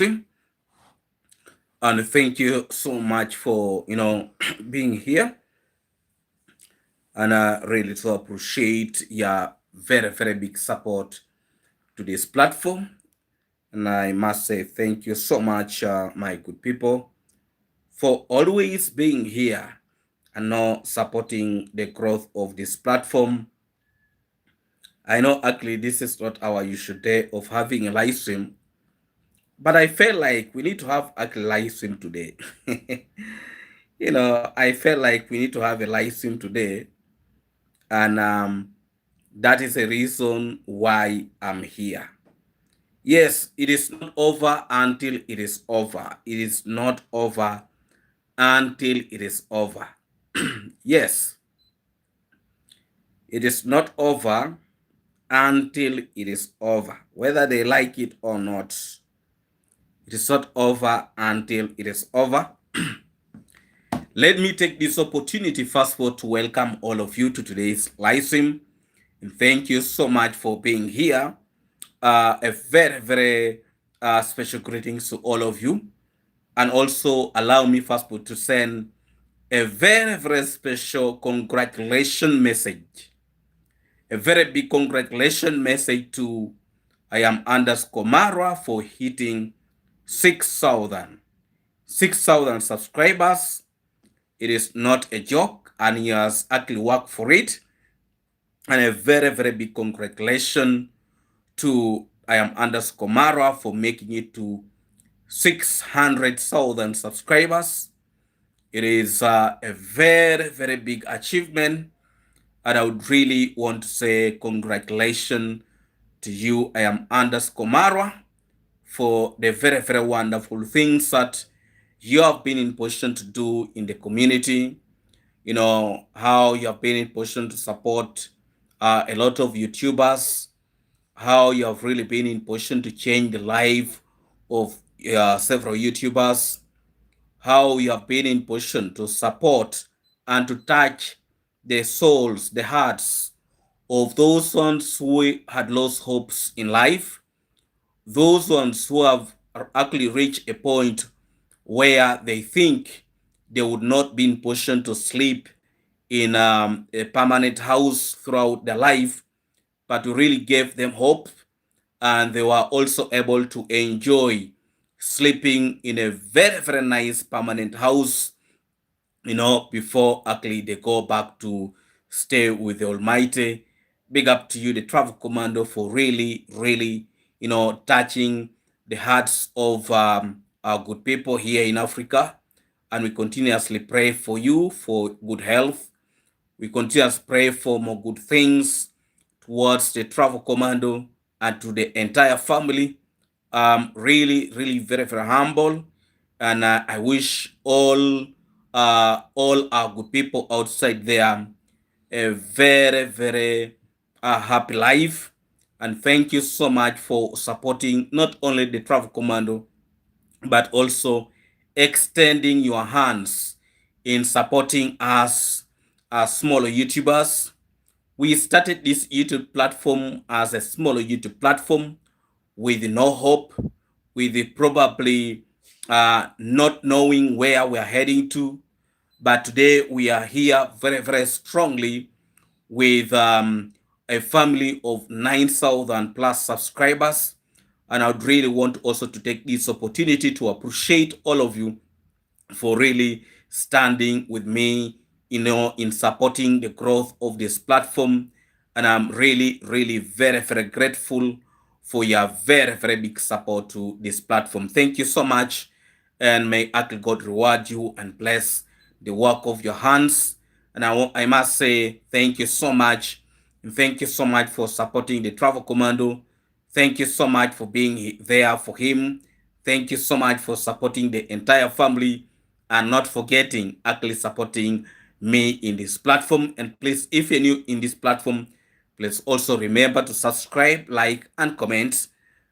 And thank you so much for being here. And I really to appreciate your very big support to this platform. And I must say thank you so much, my good people, for always being here and now supporting the growth of this platform. I know actually this is not our usual day of having a live stream, but I felt like we need to have a live stream today. I felt like we need to have a live stream today, and that is a reason why I'm here. Yes, it is not over until it is over. It is not over until it is over. Yes, it is not over until it is over. Whether they like it or not, it is not over until it is over. Let me take this opportunity first of all to welcome all of you to today's live stream. And thank you so much for being here. A very special greetings to all of you. And also allow me first of all to send a very special congratulation message. A very big congratulation message to I am underscore Mara for hitting 6,000 subscribers. It is not a joke, and he has actually worked for it. And a very big congratulations to I am underscore Mara for making it to 600,000 subscribers. It is a very big achievement, and I would really want to say congratulations to you. I am underscore Mara for the very wonderful things that you have been in position to do in the community. You know how you have been in position to support a lot of YouTubers, how you have really been in position to change the life of several YouTubers, how you have been in position to support and to touch the souls, the hearts of those ones who had lost hopes in life, those ones who have actually reached a point where they think they would not be in position to sleep in a permanent house throughout their life, but really gave them hope, and they were also able to enjoy sleeping in a very nice permanent house, before actually they go back to stay with the Almighty. Big up to you, the Travel Commando, for really, touching the hearts of our good people here in Africa. And we continuously pray for you for good health. We continuously pray for more good things towards the Travel Commando and to the entire family. Really very humble, and I wish all our good people outside there a very happy life. And thank you so much for supporting not only the Travel Commando, but also extending your hands in supporting us as smaller YouTubers. We started this YouTube platform as a smaller YouTube platform with no hope, with probably not knowing where we are heading to. But today we are here very strongly with a family of 9,000 plus subscribers. And I would really want also to take this opportunity to appreciate all of you for really standing with me, in supporting the growth of this platform. And I'm really very grateful for your very big support to this platform. Thank you so much, and may actually God reward you and bless the work of your hands. And I must say thank you so much, and thank you so much for supporting the Travel Commando. Thank you so much for being there for him. Thank you so much for supporting the entire family, and not forgetting actually supporting me in this platform. And please, if you're new in this platform, please also remember to subscribe, like, and comment.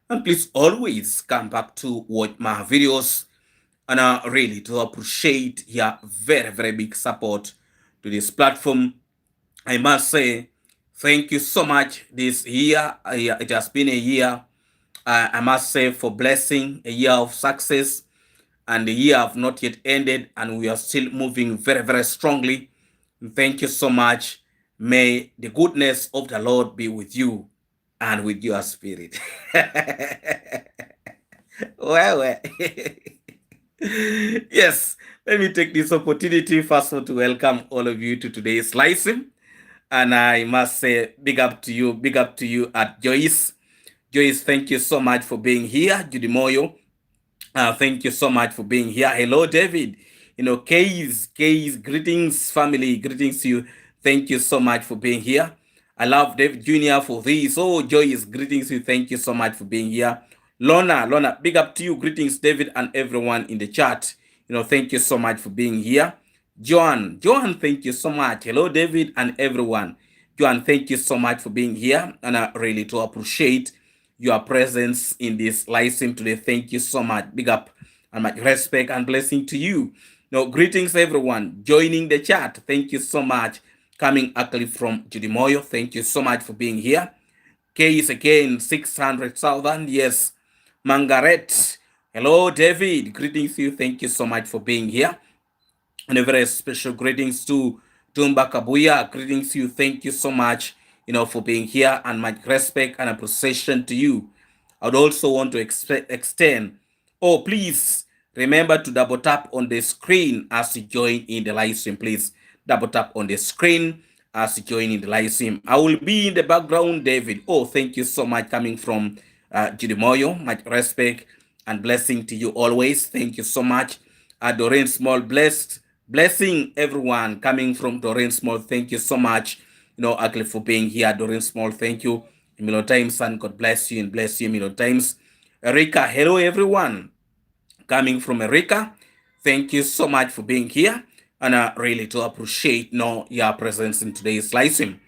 And please always come back to watch my videos. And I really to appreciate your very big support to this platform. I must say thank you so much this year. It has been a year I must say, for blessing, a year of success, and the year have not yet ended, and we are still moving very, very strongly. Thank you so much. May the goodness of the Lord be with you and with your spirit. Well. Yes, let me take this opportunity first of all to welcome all of you to today's lesson. And I must say, big up to you at Joyce. Joyce, thank you so much for being here. Judy Moyo, thank you so much for being here. Hello, David. Case, greetings, family, greetings to you. Thank you so much for being here. I love David Jr. for this. Oh, Joyce, greetings to you. Thank you so much for being here. Lorna, big up to you. Greetings, David, and everyone in the chat. Thank you so much for being here. Joan, thank you so much. Hello, David, and everyone. Joan, thank you so much for being here, and I really do appreciate your presence in this live stream today. Thank you so much. Big up and much respect and blessing to you. Greetings, everyone joining the chat. Thank you so much. Coming actually from Judy Moyo. Thank you so much for being here. Case again, 600,000. Yes. Mangaret. Hello, David. Greetings to you. Thank you so much for being here. And a very special greetings to Tumba Kabuya. Greetings to you. Thank you so much, for being here, and much respect and appreciation to you. I would also want to extend. Oh, please remember to double tap on the screen as you join in the live stream. Please double tap on the screen as you join in the live stream. I will be in the background, David. Oh, thank you so much, coming from Judy Moyo. Much respect and blessing to you always. Thank you so much. Doreen Small, blessing everyone coming from Doreen Small. Thank you so much, actually, for being here, Doreen Small. Thank you a million times, and God bless you and bless you a million times. Erika, hello everyone coming from Erika. Thank you so much for being here, and I really do appreciate your presence in today's live stream.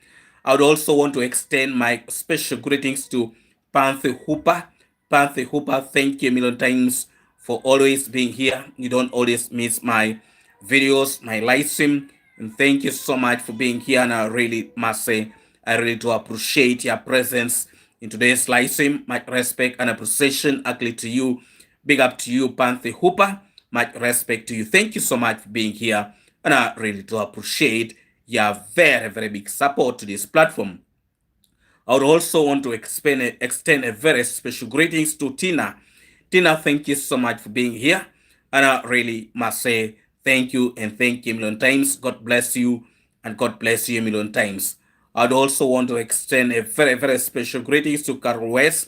I would also want to extend my special greetings to Panther Hooper. Panther Hooper, thank you a million times for always being here. You don't always miss my videos, my live stream, and thank you so much for being here. And I really must say, I really do appreciate your presence in today's live stream. Much respect and appreciation actually to you. Big up to you, Panther Hooper. Much respect to you. Thank you so much for being here, and I really do appreciate your very, very big support to this platform. I would also want to extend a very special greetings to Tina. Tina, thank you so much for being here, and I really must say thank you and thank you a million times. God bless you, and God bless you a million times. I'd also want to extend a very, very special greetings to Carol West.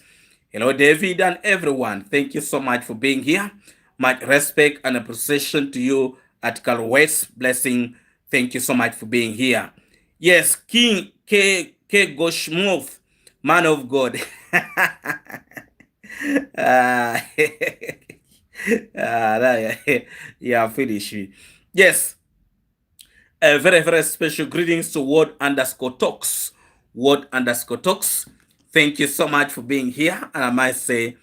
Hello, David, and everyone. Thank you so much for being here. Much respect and appreciation to you at Carol West. Blessing. Thank you so much for being here. Yes, King K. Goshmuth, man of God. Yeah, finish. Yes, a very, very special greetings to Word underscore talks. Word underscore talks. Thank you so much for being here. And I might say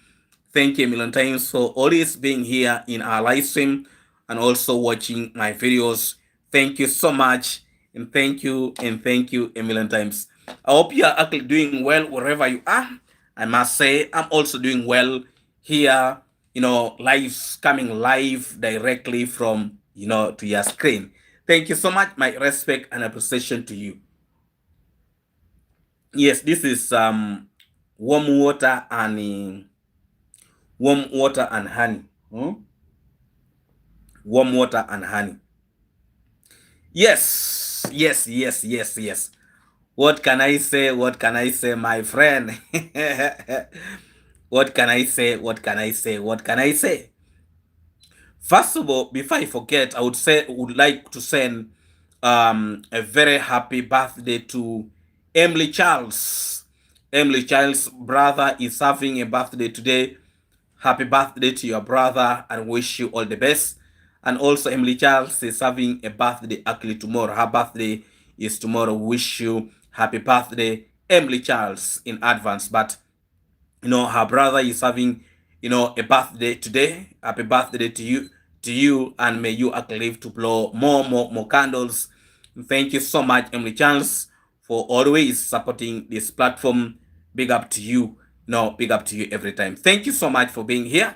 thank you a million times for always being here in our live stream and also watching my videos. Thank you so much. And thank you a million times. I hope you are actually doing well wherever you are. I must say I'm also doing well here, live, coming live directly from, to your screen. Thank you so much. My respect and appreciation to you. Yes, this is warm water and honey. Warm water and honey. Yes. What can I say? What can I say, my friend? What can I say? What can I say? What can I say? First of all, before I forget, I would like to send a very happy birthday to Emily Charles. Emily Charles' brother is having a birthday today. Happy birthday to your brother, and wish you all the best. And also, Emily Charles is having a birthday actually tomorrow. Her birthday is tomorrow. Wish you happy birthday, Emily Charles, in advance. But her brother is having a birthday today. Happy birthday to you, and may you actually live to blow more candles. Thank you so much, Emily Charles, for always supporting this platform. Big up to you. No, big up to you every time. Thank you so much for being here.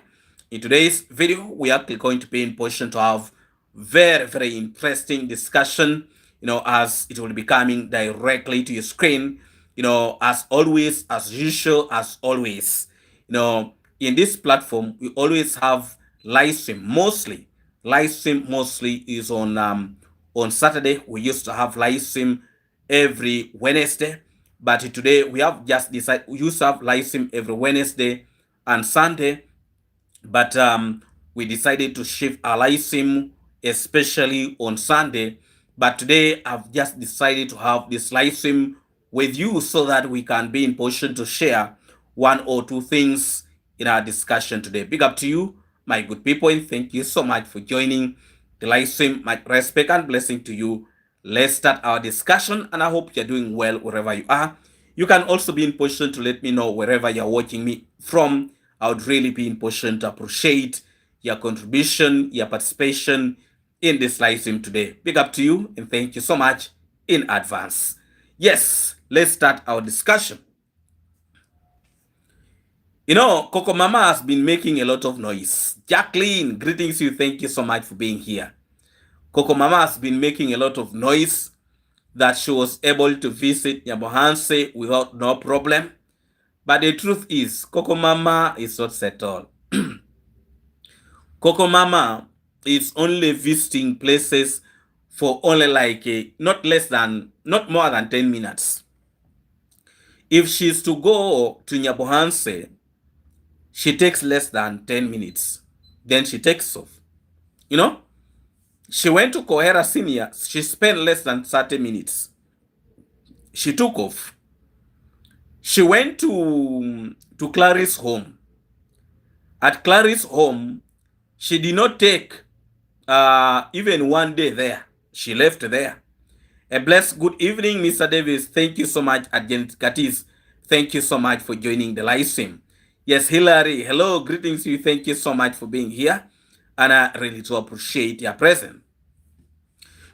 In today's video, we are actually going to be in position to have very, very interesting discussion, as it will be coming directly to your screen, as always, as usual, as always. In this platform, we always have live stream. Live stream mostly is on Saturday. We used to have live stream every Wednesday, but today we have just decided we used to have live stream every Wednesday and Sunday, but we decided to shift our live stream especially on Sunday. But today I've just decided to have this live stream with you so that we can be in position to share one or two things in our discussion today. Big up to you, my good people, and thank you so much for joining the live stream. My respect and blessing to you. Let's start our discussion, and I hope you're doing well wherever you are. You can also be in position to let me know wherever you're watching me from. I would really be in position to appreciate your contribution, your participation in this live stream today. Big up to you, and thank you so much in advance. Yes, let's start our discussion. Coco Mama has been making a lot of noise. Jacqueline, greetings to you. Thank you so much for being here. Coco Mama has been making a lot of noise that she was able to visit Nyabohanse without no problem. But the truth is, Coco Mama is not settled. Coco Mama is only visiting places for only not more than 10 minutes. If she's to go to Nyabohanse, she takes less than 10 minutes. Then she takes off. She went to Kohera Senior. She spent less than 30 minutes. She took off. She went to Clarice's home. At Clarice's home, she did not take even one day there. She left there. A blessed good evening, Mr. Davis. Thank you so much, Agent Katis. Thank you so much for joining the live stream. Yes, Hillary. Hello, greetings to you. Thank you so much for being here. And I really do appreciate your presence.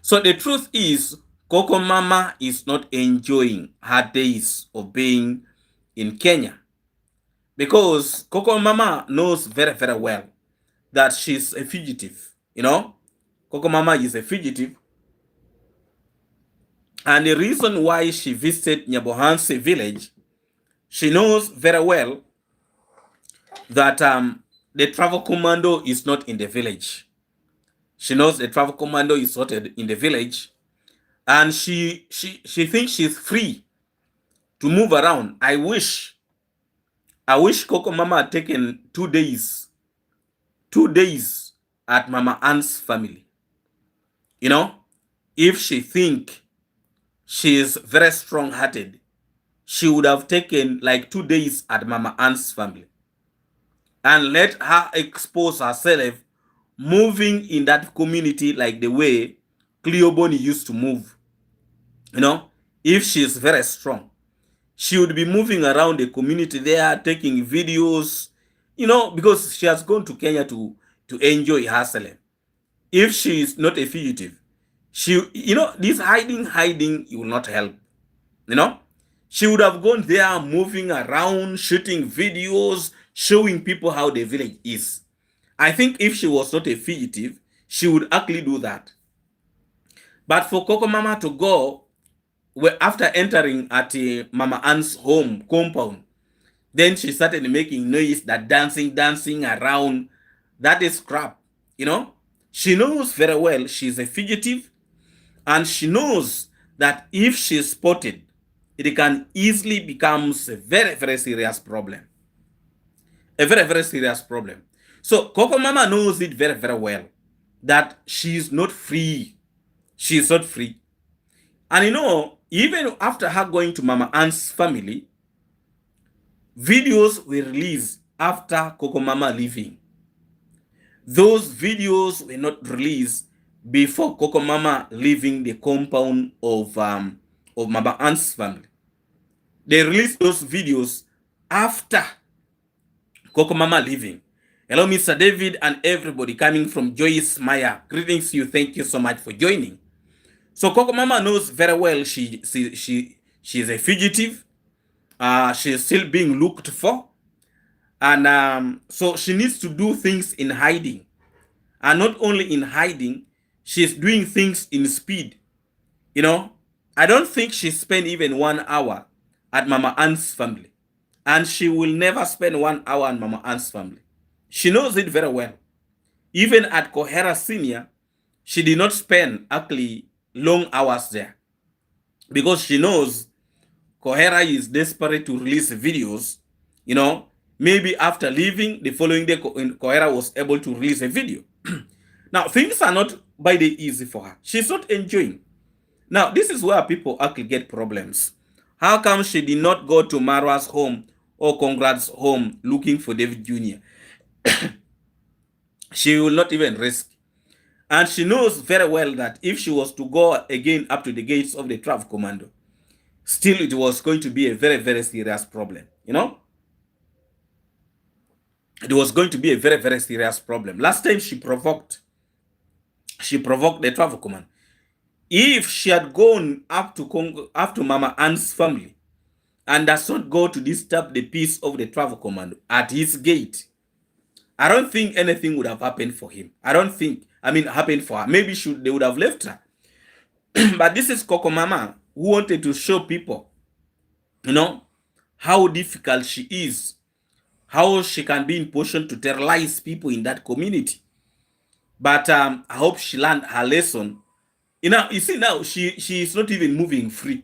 So the truth is, Coco Mama is not enjoying her days of being in Kenya. Because Coco Mama knows very, very well that she's a fugitive. Coco Mama is a fugitive. And the reason why she visited Nyabohanse village, she knows very well that the travel commando is not in the village. She knows the travel commando is not in the village. And she thinks she's free to move around. I wish Coco Mama had taken 2 days. 2 days at Mama Ann's family. If she think she is very strong-hearted, she would have taken like 2 days at Mama Ann's family and let her expose herself moving in that community like the way Cleoboni used to move. If she is very strong, she would be moving around the community there, taking videos, because she has gone to Kenya to enjoy herself. If she is not a fugitive, this hiding will not help. She would have gone there, moving around, shooting videos, showing people how the village is. I think if she was not a fugitive, she would actually do that. But for Coco Mama to go, after entering at Mama Ann's home compound, then she started making noise, that dancing around. That is crap. She knows very well she's a fugitive, and she knows that if she's spotted, it can easily become a very, very serious problem. A very, very serious problem. So Coco Mama knows it very, very well that she's not free. She's not free. And even after her going to Mama Ann's family, videos were released after Coco Mama leaving. Those videos were not released before Coco Mama leaving the compound of Mama Ann's family. They released those videos after Coco Mama leaving. Hello, Mr. David and everybody coming from Joyce Maya. Greetings to you. Thank you so much for joining. So Coco Mama knows very well she is a fugitive. She is still being looked for. And so she needs to do things in hiding. And not only in hiding, she's doing things in speed. You know, I don't think she spent even 1 hour at Mama Ann's family. And she will never spend 1 hour at Mama Ann's family. She knows it very well. Even at Kohera Senior, she did not spend actually long hours there because she knows Kohera is desperate to release videos. You know, maybe after leaving the following day, Kohera was able to release a video. Now, things are not by the easy for her. She's not enjoying. Now, this is where people actually get problems. How come she did not go to Marwa's home or Congrad's home looking for David Jr.? She will not even risk. And she knows very well that if she was to go again up to the gates of the Trav Commando, still it was going to be a very, very serious problem. You know? It was going to be a very, very serious problem. Last time she provoked the Travel Command. If she had gone up to Mama Ann's family and does not go to disturb the peace of the Travel Command at his gate, I don't think anything would have happened for him. Happened for her. Maybe they would have left her. But this is Coco Mama who wanted to show people, you know, how difficult she is, how she can be in position to terrorize people in that community. But I hope she learned her lesson. You see now, she is not even moving free.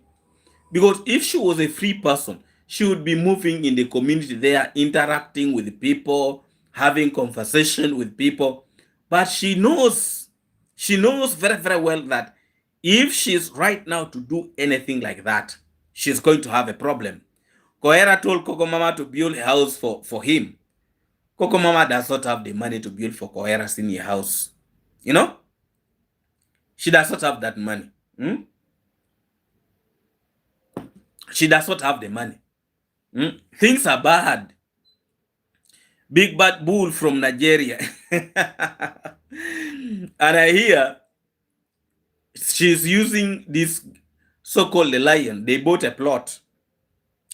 Because if she was a free person, she would be moving in the community there, interacting with people, having conversation with people. But she knows very, very well that if she's right now to do anything like that, she's going to have a problem. Kohera told Coco Mama to build a house for him. Coco Mama does not have the money to build for Kohera Senior house. You know? She does not have that money. She does not have the money. Things are bad. Big bad bull from Nigeria. And I hear she's using this so-called the lion. They bought a plot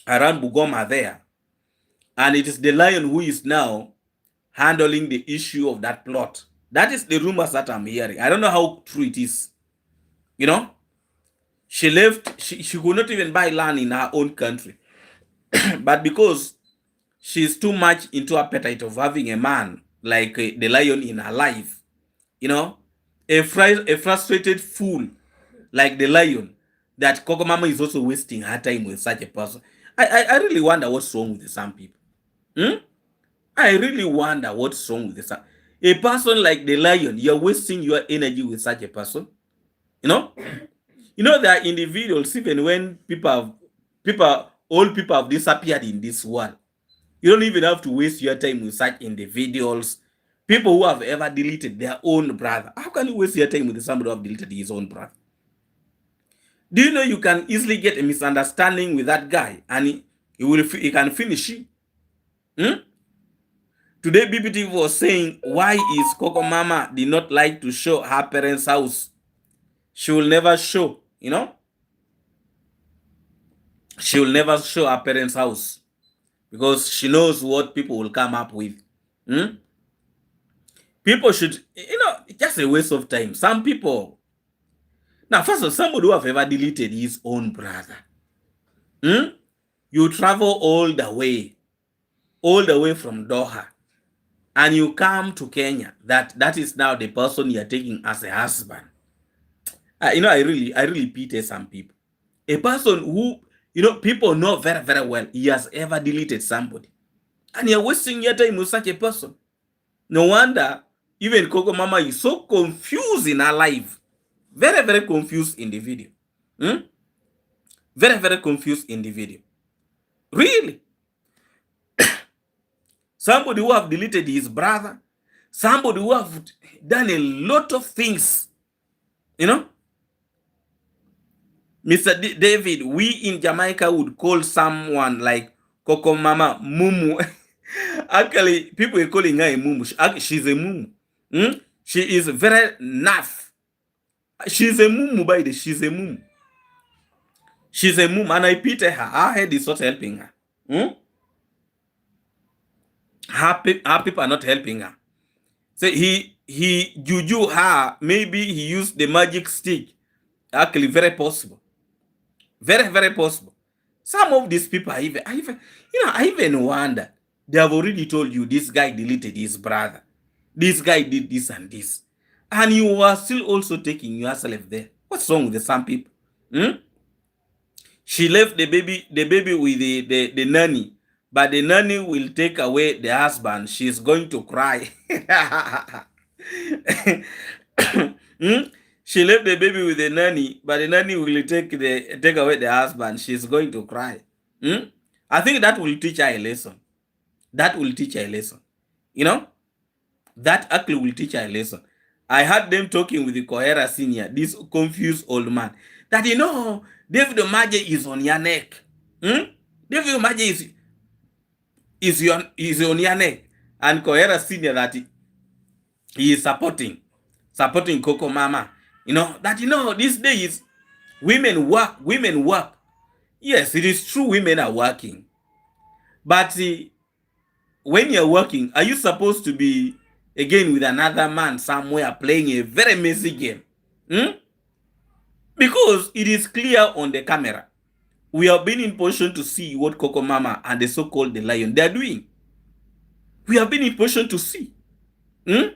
around Bugoma there. And it is the lion who is now handling the issue of that plot. That is the rumors that I'm hearing. I don't know how true it is. You know? She left, she could not even buy land in her own country. But because she's too much into appetite of having a man like the lion in her life, you know, a frustrated fool like the lion, that Coco Mama is also wasting her time with such a person. I really wonder what's wrong with some people. I really wonder what's wrong with this. A person like the lion, you're wasting your energy with such a person. You know? You know, there are individuals, even when old people have disappeared in this world. You don't even have to waste your time with such individuals. People who have ever deleted their own brother. How can you waste your time with somebody who have deleted his own brother? Do you know you can easily get a misunderstanding with that guy and he can finish you? Today, BBT was saying, why is Coco Mama did not like to show her parents' house? She will never show, you know? She will never show her parents' house because she knows what people will come up with. People should, just a waste of time. Some people, now first of all, somebody who have ever deleted his own brother, you travel all the way from Doha, and you come to Kenya. That is now the person you are taking as a husband. I really pity some people. A person who, people know very, very well he has ever deleted somebody. And you're wasting your time with such a person. No wonder even Coco Mama is so confused in her life. Very, very confused in the video. Very, very confused in the video. Really? Somebody who have deleted his brother. Somebody who have done a lot of things. Mr. David, we in Jamaica would call someone like Coco Mama Mumu. Actually, people are calling her a Mumu. She's a Mumu. She is very naff. She's a Mumu, by the she's a Mumu. She's a Mumu, and I pity her. Her head is not helping her. Her people are not helping her. So he juju her. Maybe he used the magic stick. Actually, very possible. Very, very possible. Some of these people I even wonder. They have already told you this guy deleted his brother. This guy did this and this. And you are still also taking yourself there. What's wrong with some people? Hmm? She left the baby with the nanny, but the nanny will take away the husband. She's going to cry. Hmm? She left the baby with the nanny, but the nanny will take away the husband. She's going to cry. Hmm? I think that will teach her a lesson. That will teach her a lesson. You know, that actually will teach her a lesson. I had them talking with the Kohera senior, this confused old man, that David Omaje is on your neck. Hmm? David Omaje is on your neck. And Kohera senior that he is supporting Coco Mama. These days women work. Yes, it is true women are working. But when you're working, are you supposed to be again with another man somewhere playing a very messy game? Hmm? Because it is clear on the camera. We have been in position to see what Coco Mama and the so-called the lion they are doing. We have been in position to see. Hmm?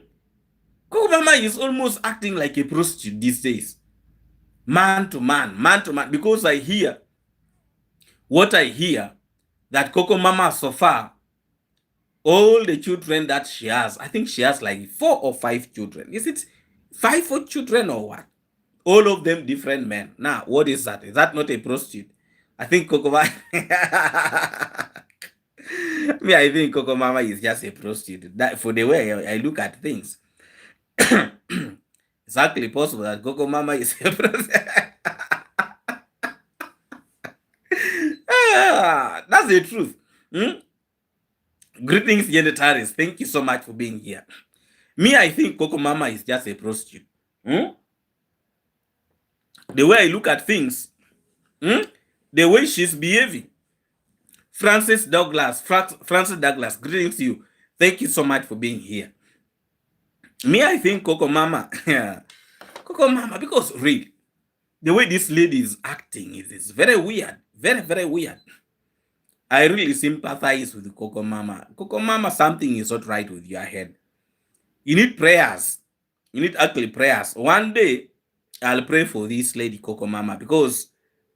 Coco Mama is almost acting like a prostitute these days. Man to man. Because what I hear, that Coco Mama so far, all the children that she has, I think she has like 4 or 5 children. Is it 5 children or what? All of them different men. Now, what is that? Is that not a prostitute? I think Coco Mama. I think Coco Mama is just a prostitute. That for the way I look at things. It's actually possible that Coco Mama is a prostitute. That's the truth. Hmm? Greetings, Genetaris. Thank you so much for being here. I think Coco Mama is just a prostitute. Hmm? The way I look at things, the way she's behaving. Francis Douglas, greetings to you. Thank you so much for being here. I think Coco Mama, Coco Mama, because really, the way this lady is acting is very weird. Very, very weird. I really sympathize with Coco Mama. Coco Mama, something is not right with your head. You need prayers. You need actually prayers. One day, I'll pray for this lady, Coco Mama, because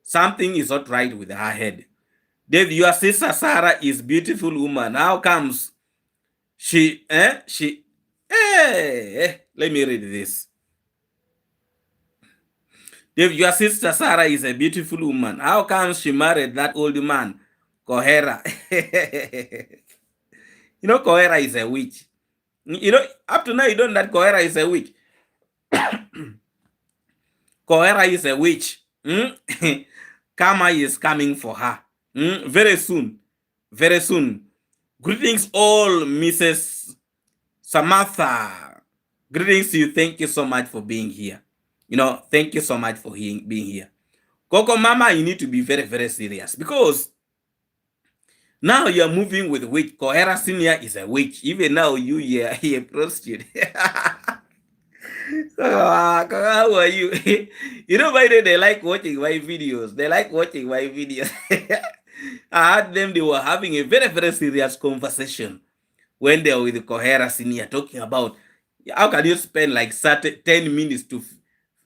something is not right with her head. Dave, your sister Sarah is beautiful woman. How comes let me read this. Dave, your sister Sarah is a beautiful woman. How comes she married that old man, Kohera? Kohera is a witch. Up to now, you don't know that Kohera is a witch. Kohera is a witch. Karma is coming for her. Very soon. Very soon. Greetings all, Mrs. Samantha. Greetings to you. Thank you so much for being here. Thank you so much for being here. Coco Mama, you need to be very, very serious, because now you're moving with witch. Kohera Senior is a witch. Even now, you're a prostitute. How are you? By the way, they like watching my videos. I heard them, they were having a very, very serious conversation when they were with Kohera Senior, talking about how can you spend like 10 minutes to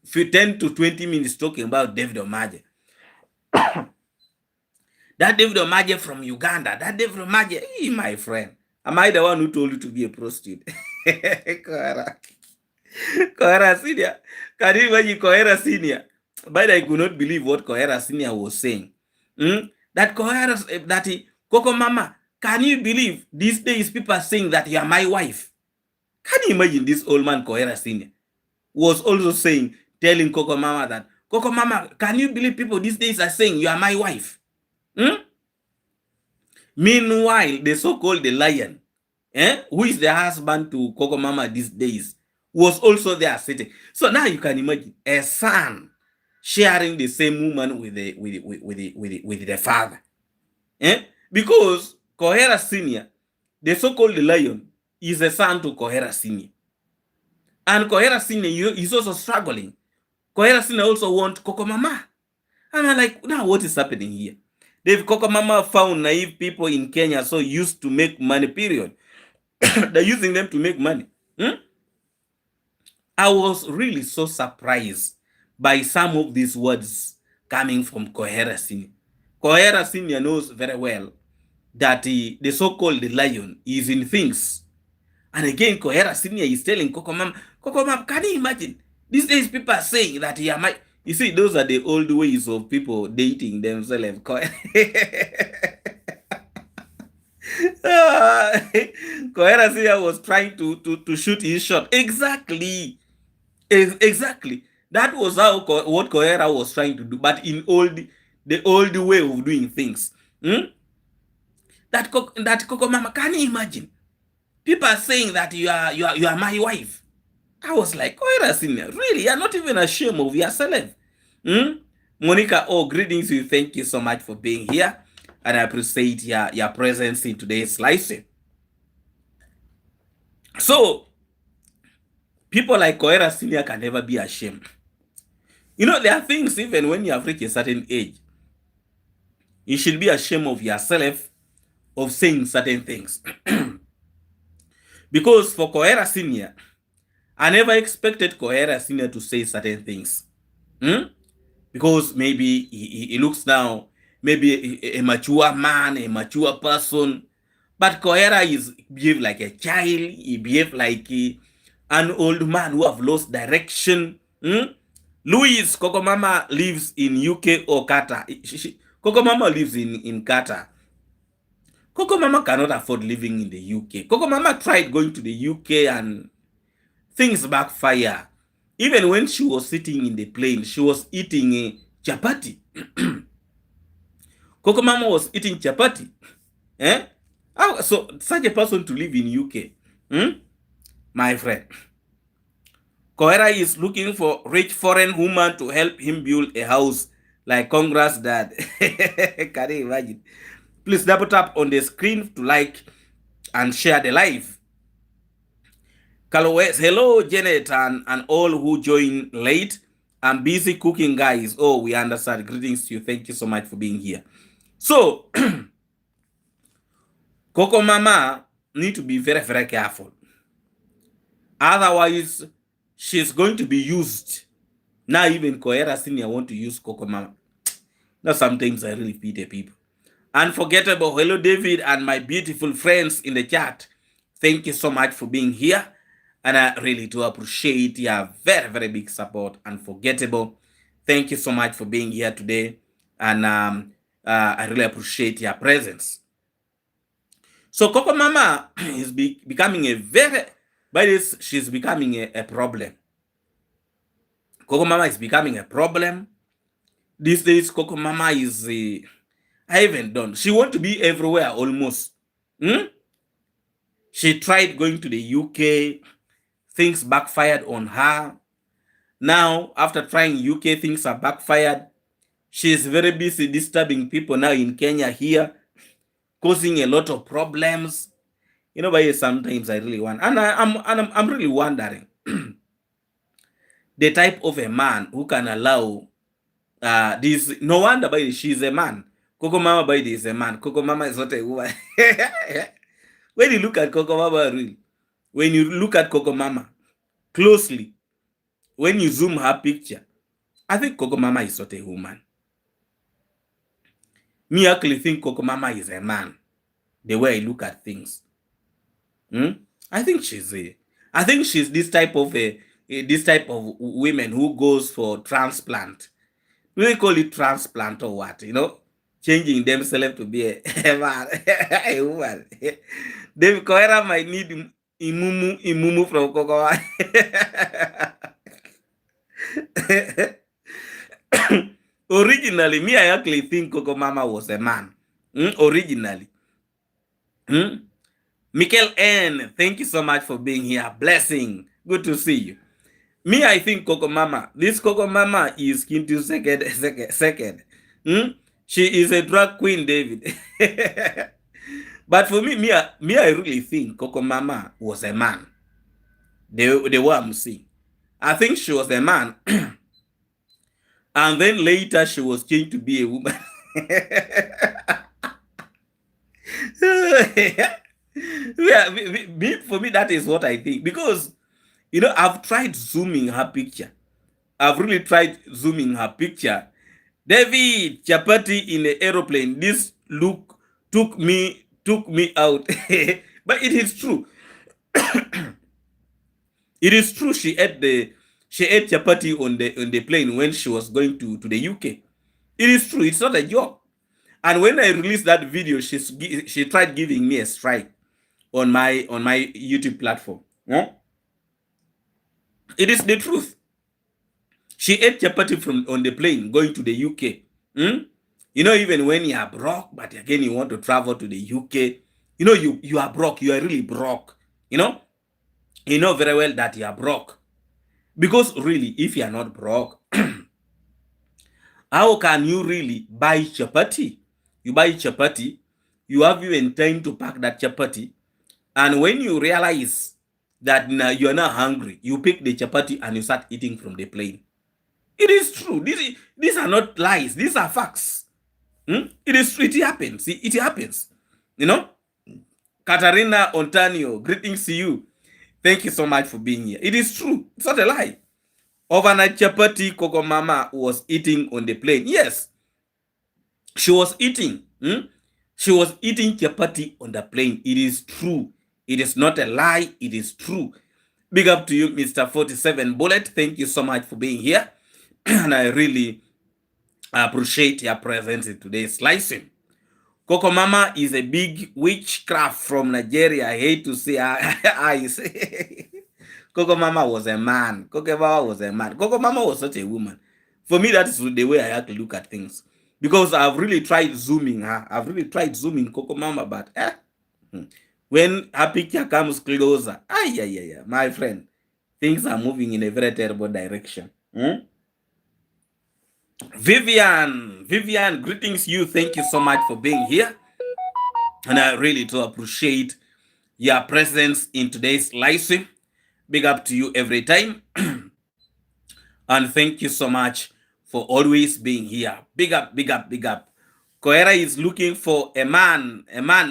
10 to 20 minutes talking about David Omaje. That David Omaje from Uganda. That David Omaje, my friend. Am I the one who told you to be a prostitute? Kohera Senior. Can you imagine Kohera Senior? But I could not believe what Kohera Senior was saying. That Coco Mama, can you believe these days people are saying that you are my wife? Can you imagine this old man, Kohera Senior, was also telling Coco Mama that, Coco Mama, can you believe people these days are saying you are my wife? Meanwhile, the so-called the lion, who is the husband to Coco Mama these days, was also there sitting. So now you can imagine a son sharing the same woman with the father. Because Kohera Senior, the so-called lion, is a son to Kohera Senior. And Kohera Senior is also struggling. Kohera Senior also want Coco Mama. And I'm like, now what is happening here? Dave Coco Mama found naive people in Kenya so used to make money, period. They're using them to make money. I was really so surprised by some of these words coming from Kohera Senior. Kohera Senior knows very well that the so-called lion is in things. And again, Kohera Senior is telling Coco Mama, can you imagine? These days people are saying that he might. You see, those are the old ways of people dating themselves. Kohera Senior was trying to shoot his shot. Exactly. Exactly. That was what Kohera was trying to do, but in the old way of doing things. That Coco Mama, can you imagine? People are saying that you are my wife. I was like, Kohera Senior, really? You're not even ashamed of yourself. Monica, greetings to you. Thank you so much for being here. And I appreciate your presence in today's live stream. So, people like Kohera Senior can never be ashamed. You know, there are things, even when you have reached a certain age, you should be ashamed of yourself of saying certain things. Because for Kohera Senior, I never expected Kohera Senior to say certain things. Because maybe he looks now, maybe a mature man, a mature person. But Kohera behave like a child. He behave like an old man who have lost direction. Louise, Coco Mama lives in UK or Qatar. Coco Mama lives in Qatar. Coco Mama cannot afford living in the UK. Coco Mama tried going to the UK and things backfire. Even when she was sitting in the plane, she was eating a chapati. Coco Mama was eating chapati. So such a person to live in UK, my friend. Kohera is looking for rich foreign woman to help him build a house. Like, congrats, Dad. Can you imagine? Please double tap on the screen to like and share the live. Hello, Janet, and all who join late. I'm busy cooking, guys. Oh, we understand. Greetings to you. Thank you so much for being here. So, Coco Mama need to be very, very careful. Otherwise, she's going to be used. Now even Kohera Senior want to use Coco Mama. Now sometimes I really pity people. Unforgettable. Hello, David, and my beautiful friends in the chat. Thank you so much for being here. And I really do appreciate your very, very big support. Unforgettable. Thank you so much for being here today. And I really appreciate your presence. So Coco Mama is becoming she's becoming a problem. Coco Mama is becoming a problem. These days, Coco Mama is, I haven't done. She wants to be everywhere almost. She tried going to the UK. Things backfired on her. Now, after trying UK, things are backfired. She's very busy disturbing people now in Kenya here, causing a lot of problems. You know, but sometimes I really want, and I'm really wondering the type of a man who can allow this. No wonder by she's a man. Coco Mama by is a man. Coco Mama is not a woman. When you look at Coco Mama, really, when you look at Coco Mama closely, when you zoom her picture, I think Coco Mama is not a woman. Me actually think Coco Mama is a man. The way I look at things. I think she's this type of women who goes for transplant. Do they call it transplant or what? You know, changing themselves to be a man, a woman. David Kohera might need imumu from Coco. Originally, me, I actually think Coco Mama was a man. Originally. Michael N, thank you so much for being here. Blessing. Good to see you. Me, I think Coco Mama. This Coco Mama is into second. She is a drag queen, David. But for me, I really think Coco Mama was a man. The way I'm seeing, I think she was a man, and then later she was changed to be a woman. Yeah, for me, that is what I think. Because, I've tried zooming her picture. I've really tried zooming her picture. David Chapati in the aeroplane. This look took me out. But it is true. It is true. She ate chapati on the plane when she was going to the UK. It is true. It's not a joke. And when I released that video, she tried giving me a strike on my YouTube platform. Huh? It is the truth. She ate chapati from on the plane going to the UK. Hmm? Even when you are broke, but again you want to travel to the UK, you are broke. You are really broke. You know very well that you are broke. Because really, if you are not broke, how can you really buy chapati? You buy chapati, you have even time to pack that chapati, and when you realize that now you are not hungry, you pick the chapati and you start eating from the plane. It is true. These are not lies. These are facts. It is true. It happens. It happens. You know, Katarina Ontario, greetings to you. Thank you so much for being here. It is true. It's not a lie. Overnight chapati Coco Mama was eating on the plane. Yes, she was eating. She was eating chapati on the plane. It is true. It is not a lie. It is true. Big up to you, Mr. 47 Bullet. Thank you so much for being here. And I really appreciate your presence in today's slicing. Coco Mama is a big witchcraft from Nigeria. I hate to say eyes. Coco Mama was a man. Coco Mama was a man. Coco Mama was such a woman. For me, that's the way I have to look at things. Because I've really tried zooming her. I've really tried zooming Coco Mama, but when her picture comes closer, my friend, things are moving in a very terrible direction. Vivian, greetings you. Thank you so much for being here. And I really do appreciate your presence in today's live stream. Big up to you every time. And thank you so much for always being here. Big up, big up, big up. Koera is looking for a man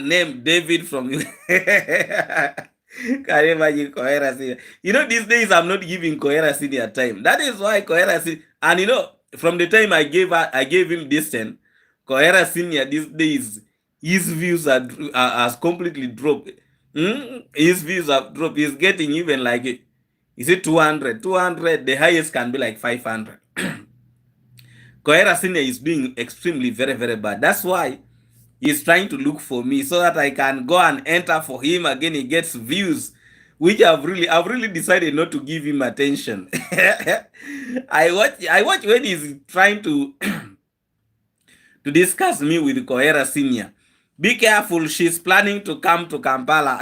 named David from you. Can you imagine Koera Senior? These days I'm not giving Koera Senior time. That is why Koera Senior, and from the time I gave him distance, Koera Senior these days, his views has completely dropped. His views have dropped. He's getting even like it. Is it 200? 200, the highest can be like 500. Koera Senior is doing extremely very, very bad. That's why he's trying to look for me so that I can go and enter for him again. He gets views, which I've really decided not to give him attention. I watch when he's trying to to discuss me with Koera Senior. Be careful, she's planning to come to Kampala.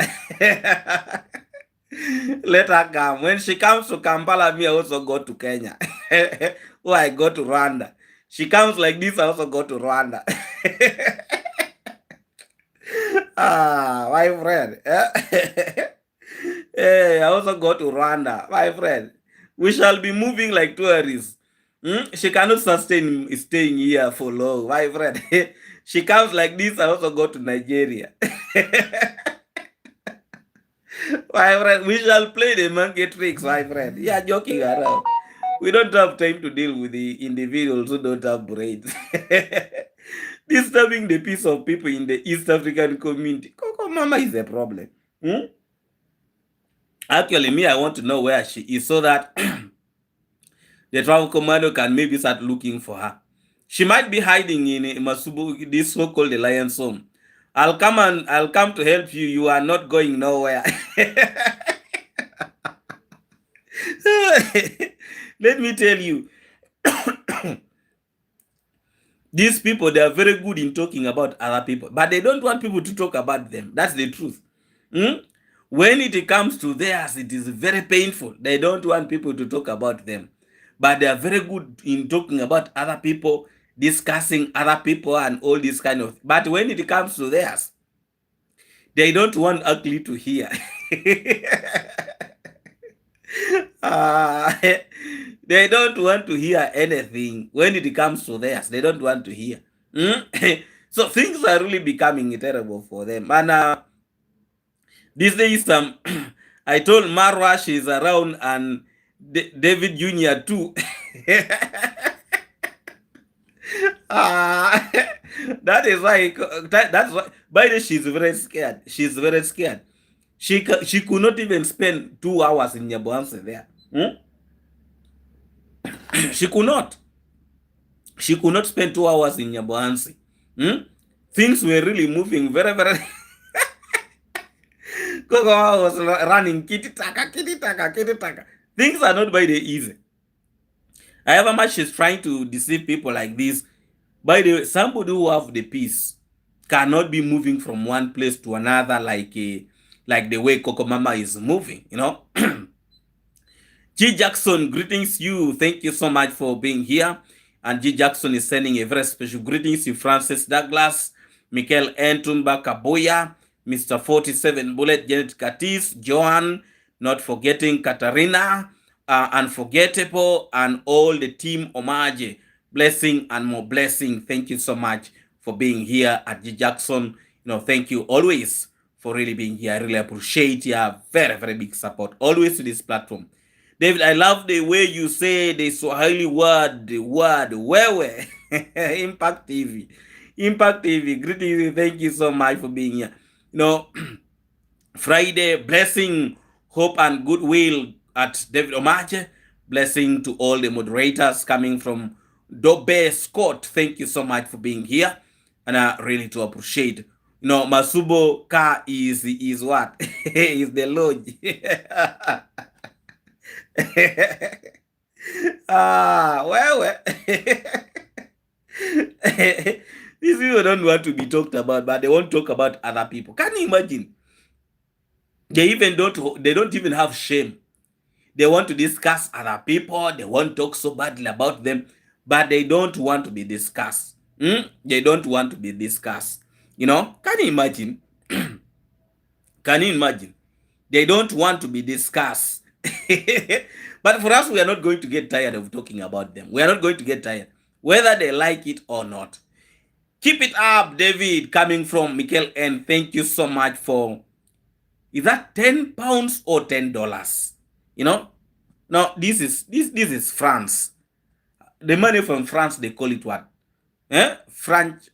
Let her come. When she comes to Kampala, me I also go to Kenya. Or I go to Rwanda. She comes like this, I also go to Rwanda. My friend. Hey, I also go to Rwanda, my friend. We shall be moving like tourists. She cannot sustain staying here for long, my friend. She comes like this, I also go to Nigeria. My friend, we shall play the monkey tricks, my friend. Yeah, joking around. We don't have time to deal with the individuals who don't have brains. Disturbing the peace of people in the East African community. Coco Mama is a problem. Actually, me, I want to know where she is so that the travel commando can maybe start looking for her. She might be hiding in Masubu, this so-called Lion's home. I'll come to help you. You are not going nowhere. Let me tell you, these people, they are very good in talking about other people, but they don't want people to talk about them. That's the truth. When it comes to theirs, it is very painful. They don't want people to talk about them, but they are very good in talking about other people, discussing other people and all this kind of. But when it comes to theirs, They don't want ugly to hear. uh, they don't want to hear anything when it comes to theirs. They don't want to hear. Mm? So things are really becoming terrible for them. And these days, I told Marwa she's around and David Jr. too. uh, that is why. That's why. By the way, she's very scared. She's very scared. She could not even spend 2 hours in Nyaboanse there. Hmm? she could not. She could not spend 2 hours in Nyaboanse. Hmm? Things were really moving very, very. Koko was running kitty taka, kitty taka, kitty taka. Things are not by the easy. However much she's trying to deceive people like this, by the way, somebody who have the peace cannot be moving from one place to another like the way Coco Mama is moving, you know. G Jackson, greetings you. Thank you so much for being here. And G Jackson is sending a very special greetings to Francis Douglas, Michael Entumba Kaboya, Mr. 47 Bullet, Janet Katis, Johan, not forgetting Katarina, Unforgettable, and all the team Omaje. Blessing and more blessing. Thank you so much for being here at G Jackson. Thank you always for really being here. I really appreciate your very, very big support always to this platform. David, I love the way you say the Swahili word, wewe. Impact TV. Impact TV. Greetings. Thank you so much for being here. Friday, blessing, hope, and goodwill at David Omache. Blessing to all the moderators coming from Dobe Scott. Thank you so much for being here. And I really do appreciate. Masubo Ka is what? Is the lodge. Well. These people don't want to be talked about, but they won't talk about other people. Can you imagine? They don't even have shame. They want to discuss other people. They won't talk so badly about them, but they don't want to be discussed. They don't want to be discussed. Can you imagine? Can you imagine? They don't want to be discussed. But for us, we are not going to get tired of talking about them. We are not going to get tired, whether they like it or not. Keep it up, David, coming from Michael N. Thank you so much for, is that 10 pounds or $10? Now this is France. The money from France, they call it what? French.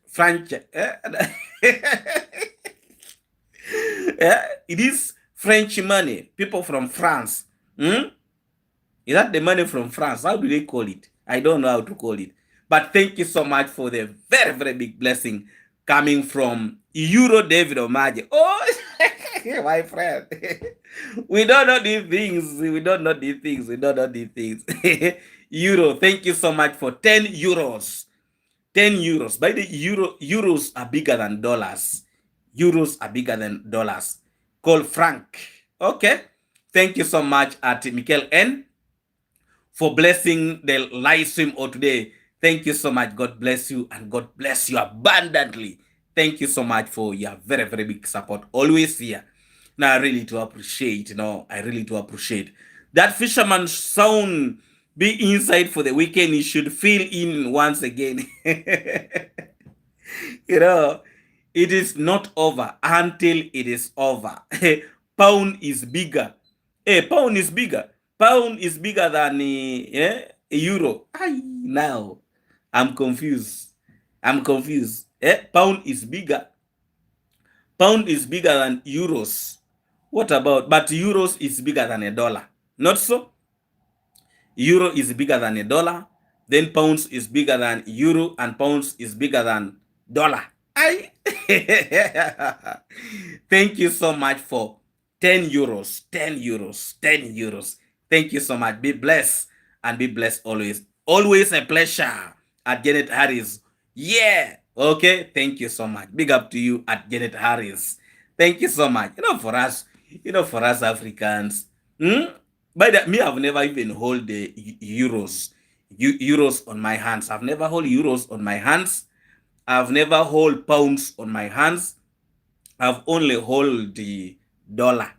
It is French money. People from France. Is that the money from France? How do they call it? I don't know how to call it. But thank you so much for the very, very big blessing coming from Euro David Omaje. Oh, my friend. We don't know these things. We don't know these things. We don't know these things. Euro, thank you so much for 10 euros. 10 euros. By the euros are bigger than dollars. Euros are bigger than dollars. Call Frank. Okay. Thank you so much at Michael N for blessing the live stream of today. Thank you so much. God bless you and God bless you abundantly. Thank you so much for your very, very big support. Always here. Now, I really do appreciate, I really do appreciate. That fisherman sound be inside for the weekend. You should fill in once again. It is not over until it is over. Pound is bigger. Pound is bigger. Pound is bigger than a euro. Now, I'm confused. Pound is bigger. Pound is bigger than euros. What about? But euros is bigger than a dollar. Not so? Euro is bigger than a dollar. Then pounds is bigger than euro, and pounds is bigger than dollar. Thank you so much for 10 euros. 10 euros. 10 euros. Thank you so much. Be blessed and be blessed always. Always a pleasure at Janet Harris. Yeah. Okay. Thank you so much. Big up to you at Janet Harris. Thank you so much. For us Africans, by the me, I've never even hold the euros on my hands. I've never hold euros on my hands. I've never hold pounds on my hands. I've only hold the dollar.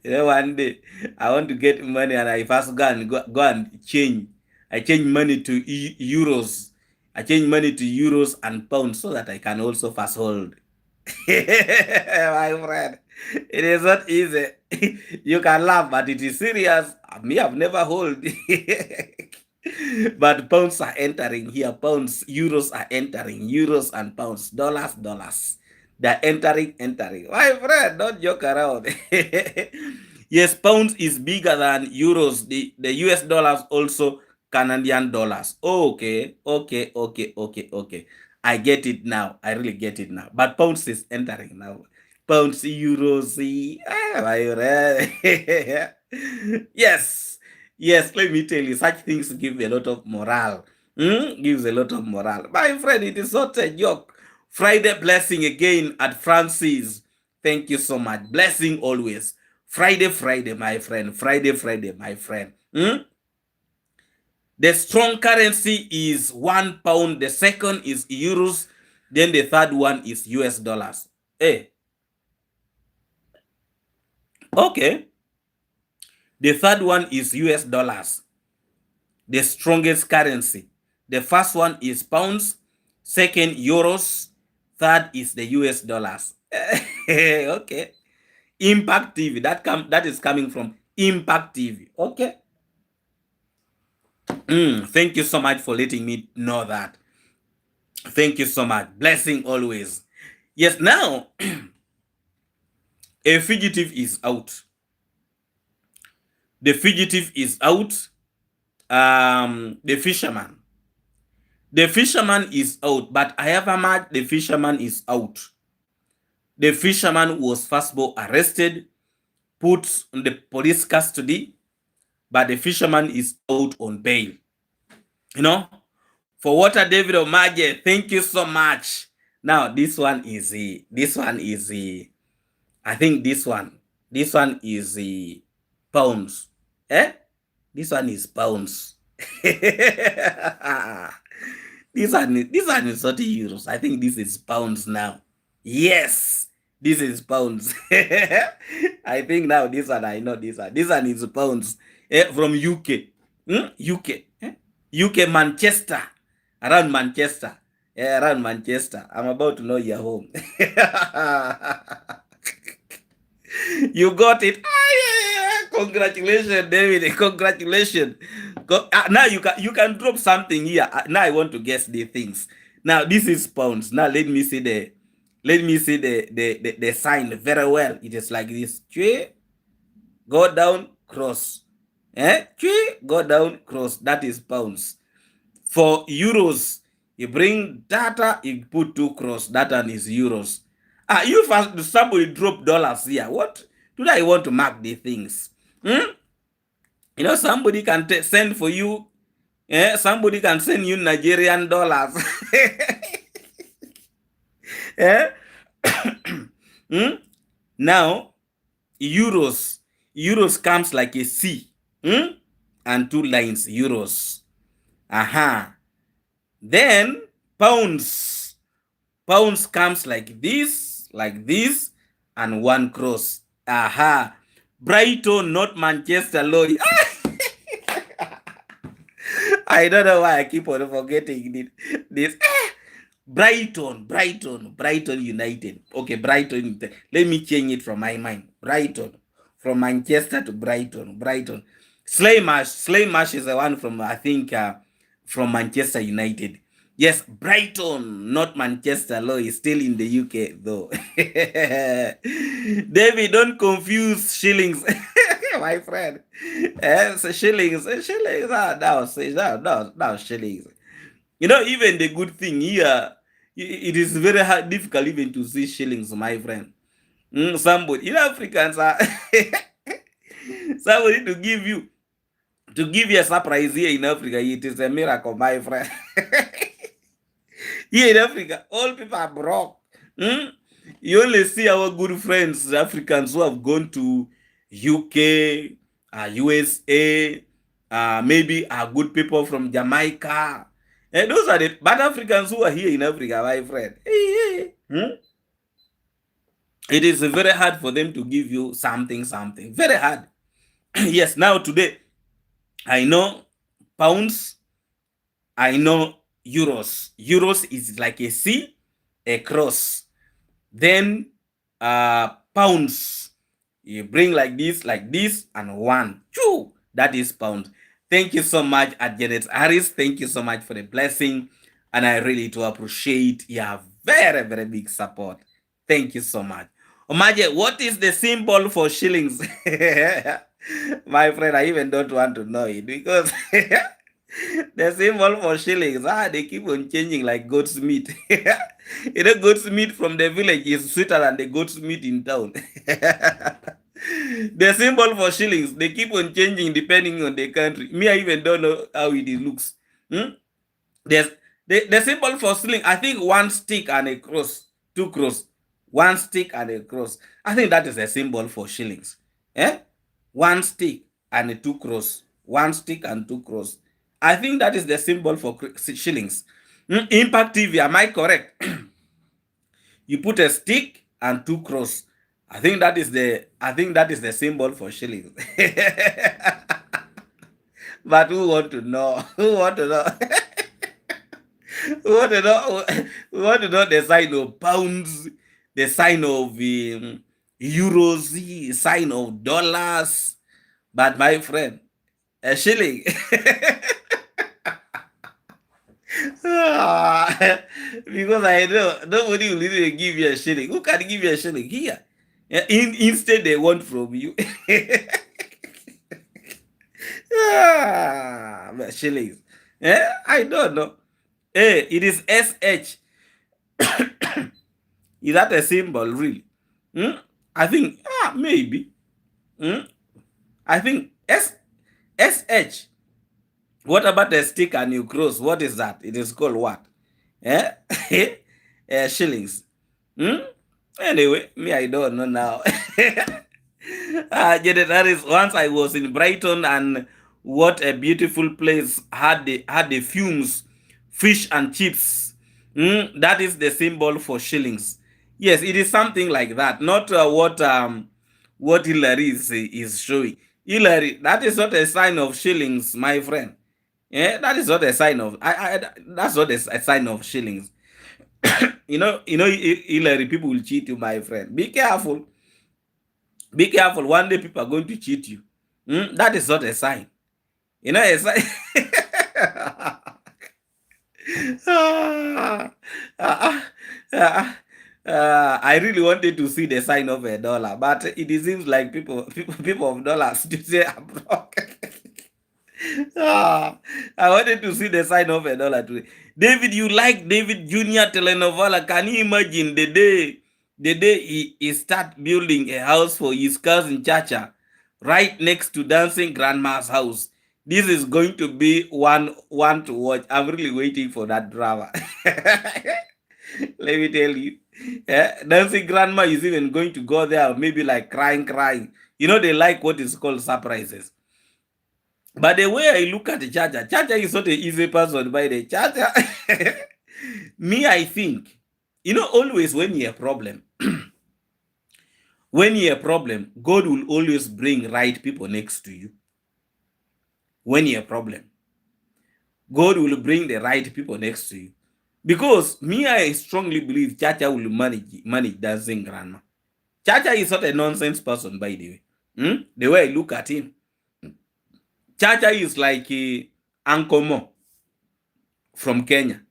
One day I want to get money and I first go and change. I change money to euros. I change money to euros and pounds so that I can also fast hold. My friend, it is not easy. You can laugh, but it is serious. Me, I've never hold. But pounds are entering here. Pounds, euros are entering. Euros and pounds, dollars, dollars. They're entering. My friend, don't joke around. Yes, pounds is bigger than euros. The US dollars also Canadian dollars. Okay. I get it now. I really get it now. But pounds is entering now. Pounds, euros, my friend. Yes. Yes, let me tell you, such things give a lot of morale. Gives a lot of morale. My friend, it is not a joke. Friday blessing again at Francis. Thank you so much. Blessing always. Friday, my friend. Friday, my friend. The strong currency is £1. The second is euros. Then the third one is US dollars. Hey. Okay. The third one is US dollars. The strongest currency. The first one is pounds. Second, euros. Third is the US dollars. Okay. Impact TV. That is coming from Impact TV. Okay. Thank you so much for letting me know that. Thank you so much. Blessing always. Yes, now a fugitive is out. The fugitive is out. The fisherman. The fisherman is out, but I have a match. The fisherman is out. The fisherman was first of all arrested, put in the police custody, but the fisherman is out on bail. You know, for water, David Omaje, thank you so much. Now this one is I think this one is pounds. This one is pounds. This one is 30 euros. I think this is pounds now. Yes, this is pounds. I think now this one, I know this one. This one is pounds from UK. UK, Manchester. Around Manchester. Around Manchester. I'm about to know your home. You got it. Congratulations, David. Congratulations. Now you can drop something here. Now I want to guess the things. Now this is pounds. Now let me see the sign very well. It is like this. Go down, cross. Go down, cross. That is pounds. For euros, you bring data, you put 2 cross. That one is euros. You first, somebody drop dollars here. What? Do I want to mark the things? You know, somebody can send for you. Somebody can send you Nigerian dollars. Now, euros comes like a C. And 2 lines, euros. Then pounds comes like this, and 1 cross. Brighton, not Manchester, Lord. I don't know why I keep on forgetting this. Brighton United. Okay, Brighton. Let me change it from my mind. Brighton. From Manchester to Brighton. Slaymash is the one from, I think, from Manchester United. Yes, Brighton, not Manchester. Law is still in the UK, though. David, don't confuse shillings. My friend. So shillings. Now shillings. You know, even the good thing here, it is very difficult even to see shillings, my friend. Somebody, in Africans are somebody to give you a surprise here in Africa. It is a miracle, my friend. Here in Africa, all people are broke. You only see our good friends, the Africans who have gone to UK, USA, maybe are good people from Jamaica. And those are the bad Africans who are here in Africa, my friend. It is very hard for them to give you something, something. Very hard. Yes, now today, I know pounds, I know euros. Euros is like a C, a cross. Then pounds, you bring like this, and one. Choo, that is pounds. Thank you so much, at Janet Harris. Thank you so much for the blessing. And I really do appreciate your very, very big support. Thank you so much. Omaje, what is the symbol for shillings? My friend, I even don't want to know it because the symbol for shillings, they keep on changing like goat's meat. You know, goat's meat from the village is sweeter than the goat's meat in town. The symbol for shillings, they keep on changing depending on the country. Me, I even don't know how it looks. There's the symbol for shilling, I think one stick and a cross, two cross. One stick and a cross. I think that is a symbol for shillings. Eh? One stick and a two cross. One stick and two cross. I think that is the symbol for shillings. Impact TV, am I correct? You put a stick and two cross. I think that is the symbol for shillings. But who want to know? Who want to know? We want to know the sign of pounds, the sign of euros, the sign of dollars. But my friend, a shilling. Because I know nobody will even give you a shilling. Who can give you a shilling here? Instead, they want from you. Shillings. I don't know. Hey, it is SH. Is that a symbol, really? I think, maybe. I think SH. What about the stick and you cross? What is that? It is called what? Shillings. Anyway, me, I don't know now. Janet Harris, once I was in Brighton, and what a beautiful place, had the fumes, fish and chips. That is the symbol for shillings. Yes, it is something like that. Not what Hillary is showing. Hillary, that is not a sign of shillings, my friend. Yeah, that is not a sign of. That's not a sign of shillings. you know, Hillary, people will cheat you, my friend. Be careful. Be careful. One day people are going to cheat you. That is not a sign. You know, a sign. I really wanted to see the sign of a dollar, but it seems like people of dollars to say I'm broke. I wanted to see the sign of a dollar today. David, you like David Jr. telenovela? Can you imagine the day he start building a house for his cousin Chacha right next to dancing grandma's house? This is going to be one to watch. I'm really waiting for that drama. Let me tell you. Dancing grandma is even going to go there, maybe like crying. You know, they like what is called surprises. But the way I look at the Chacha is not an easy person by the Chacha. Me, I think, always when you have a problem, God will always bring right people next to you. When you have a problem, God will bring the right people next to you. Because me, I strongly believe Chacha will manage dancing grandma. Chacha is not a nonsense person, by the way. The way I look at him, Chacha is like Ankomo from Kenya.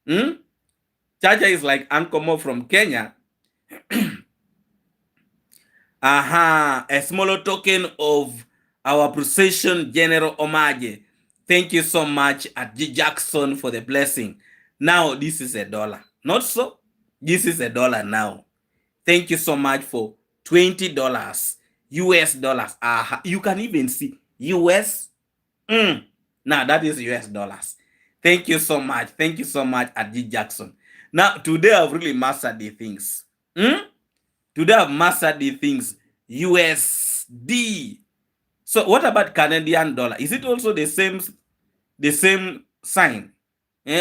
Chacha is like Ankomo from Kenya. A smaller token of our appreciation, General Omaje. Thank you so much at G. Jackson for the blessing. Now, this is $1. Not so? This is $1 now. Thank you so much for $20. US dollars. You can even see US. Now, that is US dollars. Thank you so much. Thank you so much at G. Jackson. Now, today I've really mastered the things. Today I've mastered the things. USD. So what about Canadian dollar? Is it also the same sign?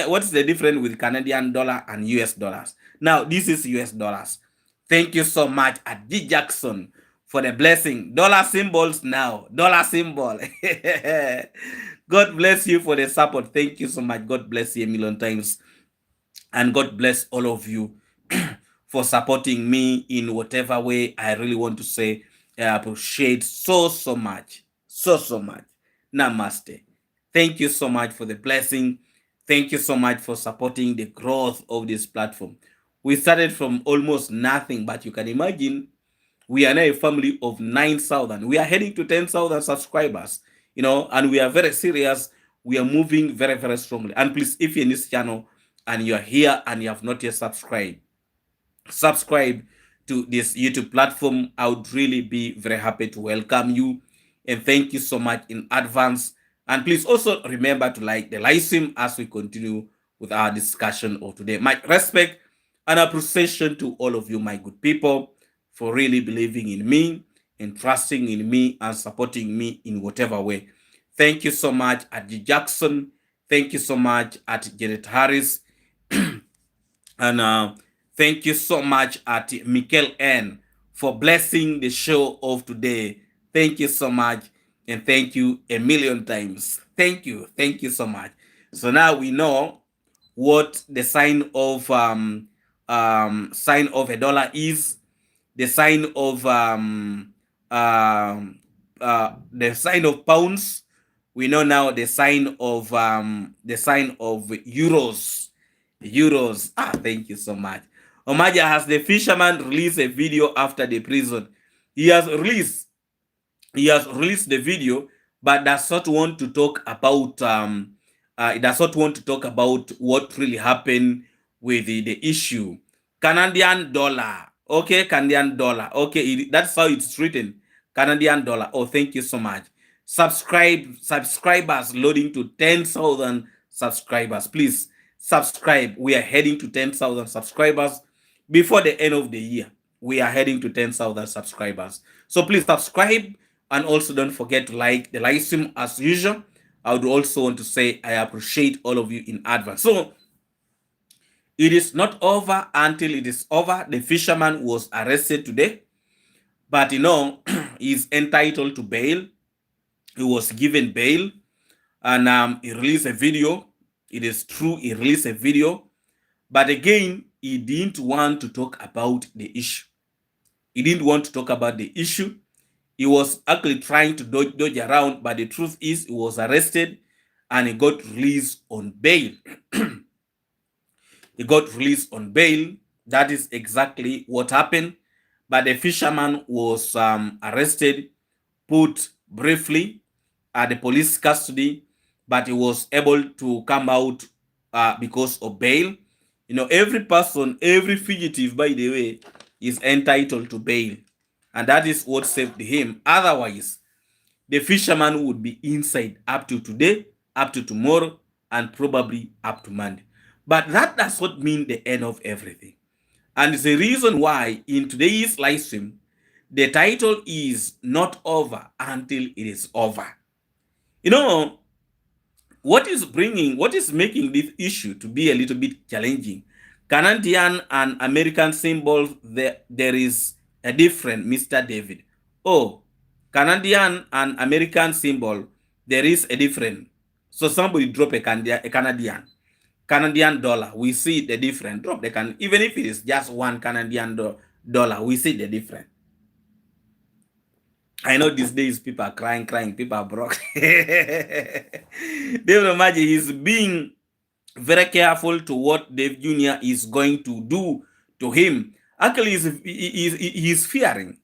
What is the difference with Canadian dollar and US dollars? Now, this is US dollars. Thank you so much at D Jackson for the blessing. Dollar symbols now. Dollar symbol. God bless you for the support. Thank you so much. God bless you a million times. And God bless all of you for supporting me in whatever way. I really want to say I appreciate so much. So much. Namaste. Thank you so much for the blessing. Thank you so much for supporting the growth of this platform. We started from almost nothing, but you can imagine we are now a family of 9,000. We are heading to 10,000 subscribers, and we are very serious. We are moving very strongly. And please, if you're in this channel and you're here and you have not yet subscribe to this YouTube platform, I would really be very happy to welcome you. And thank you so much in advance. And please also remember to like the live stream as we continue with our discussion of today. My respect and appreciation to all of you, my good people, for really believing in me and trusting in me and supporting me in whatever way. Thank you so much at G. Jackson. Thank you so much at Janet Harris. And thank you so much at Mikel N for blessing the show of today. Thank you so much. And thank you a million times. Thank you. Thank you so much. So now we know what the sign of a dollar is, the sign of the sign of pounds. We know now the sign of euros. Euros. Thank you so much. Omaja, has the fisherman released a video after the prison? He has released the video, but does not want to talk about it does not want to talk about what really happened with the issue. Canadian dollar. Okay, Canadian dollar. Okay, that's how it's written. Canadian dollar. Oh, thank you so much. Subscribers loading to 10,000 subscribers. Please subscribe. We are heading to 10,000 subscribers before the end of the year. We are heading to 10,000 subscribers. So please subscribe, and also don't forget to like the live stream as usual. I would also want to say I appreciate all of you in advance. So it is not over until it is over. The fisherman was arrested today, but he's entitled to bail. He was given bail, and he released a video. It is true, he released a video, but again, he didn't want to talk about the issue. He didn't want to talk about the issue. He was actually trying to dodge around, but the truth is he was arrested and he got released on bail. He got released on bail. That is exactly what happened. But the fisherman was arrested, put briefly at the police custody, but he was able to come out because of bail. Every person, every fugitive, by the way, is entitled to bail. And that is what saved him. Otherwise, the fisherman would be inside up to today, up to tomorrow, and probably up to Monday. But that does not mean the end of everything. And it's the reason why in today's live stream, the title is Not Over Until It Is Over. What is making this issue to be a little bit challenging? Canadian and American symbols, there is a different, Mr. David. Oh, Canadian and American symbol, there is a different. So somebody drop a Canadian dollar. We see the difference. Drop the even if it is just one Canadian dollar, we see the difference. I know these days people are crying, people are broke. David Omaji is being very careful to what Dave Jr. is going to do to him. Actually, he's fearing.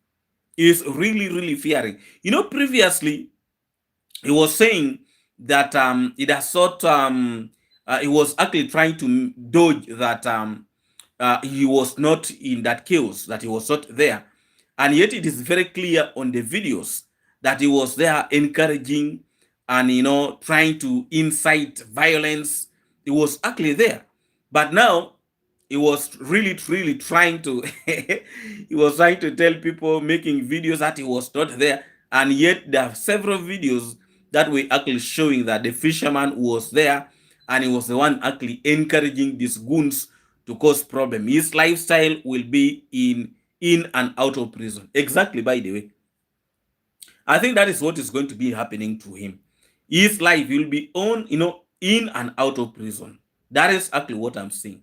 He's really fearing. Previously, he was saying that it has thought he was actually trying to dodge that he was not in that chaos, that he was not there. And yet it is very clear on the videos that he was there encouraging and, trying to incite violence. He was actually there. But now he was really trying to, he was trying to tell people, making videos that he was not there. And yet there are several videos that were actually showing that the fisherman was there and he was the one actually encouraging these goons to cause problem. His lifestyle will be in in and out of prison. Exactly, by the way. I think that is what is going to be happening to him. His life will be on, in and out of prison. That is actually what I'm saying.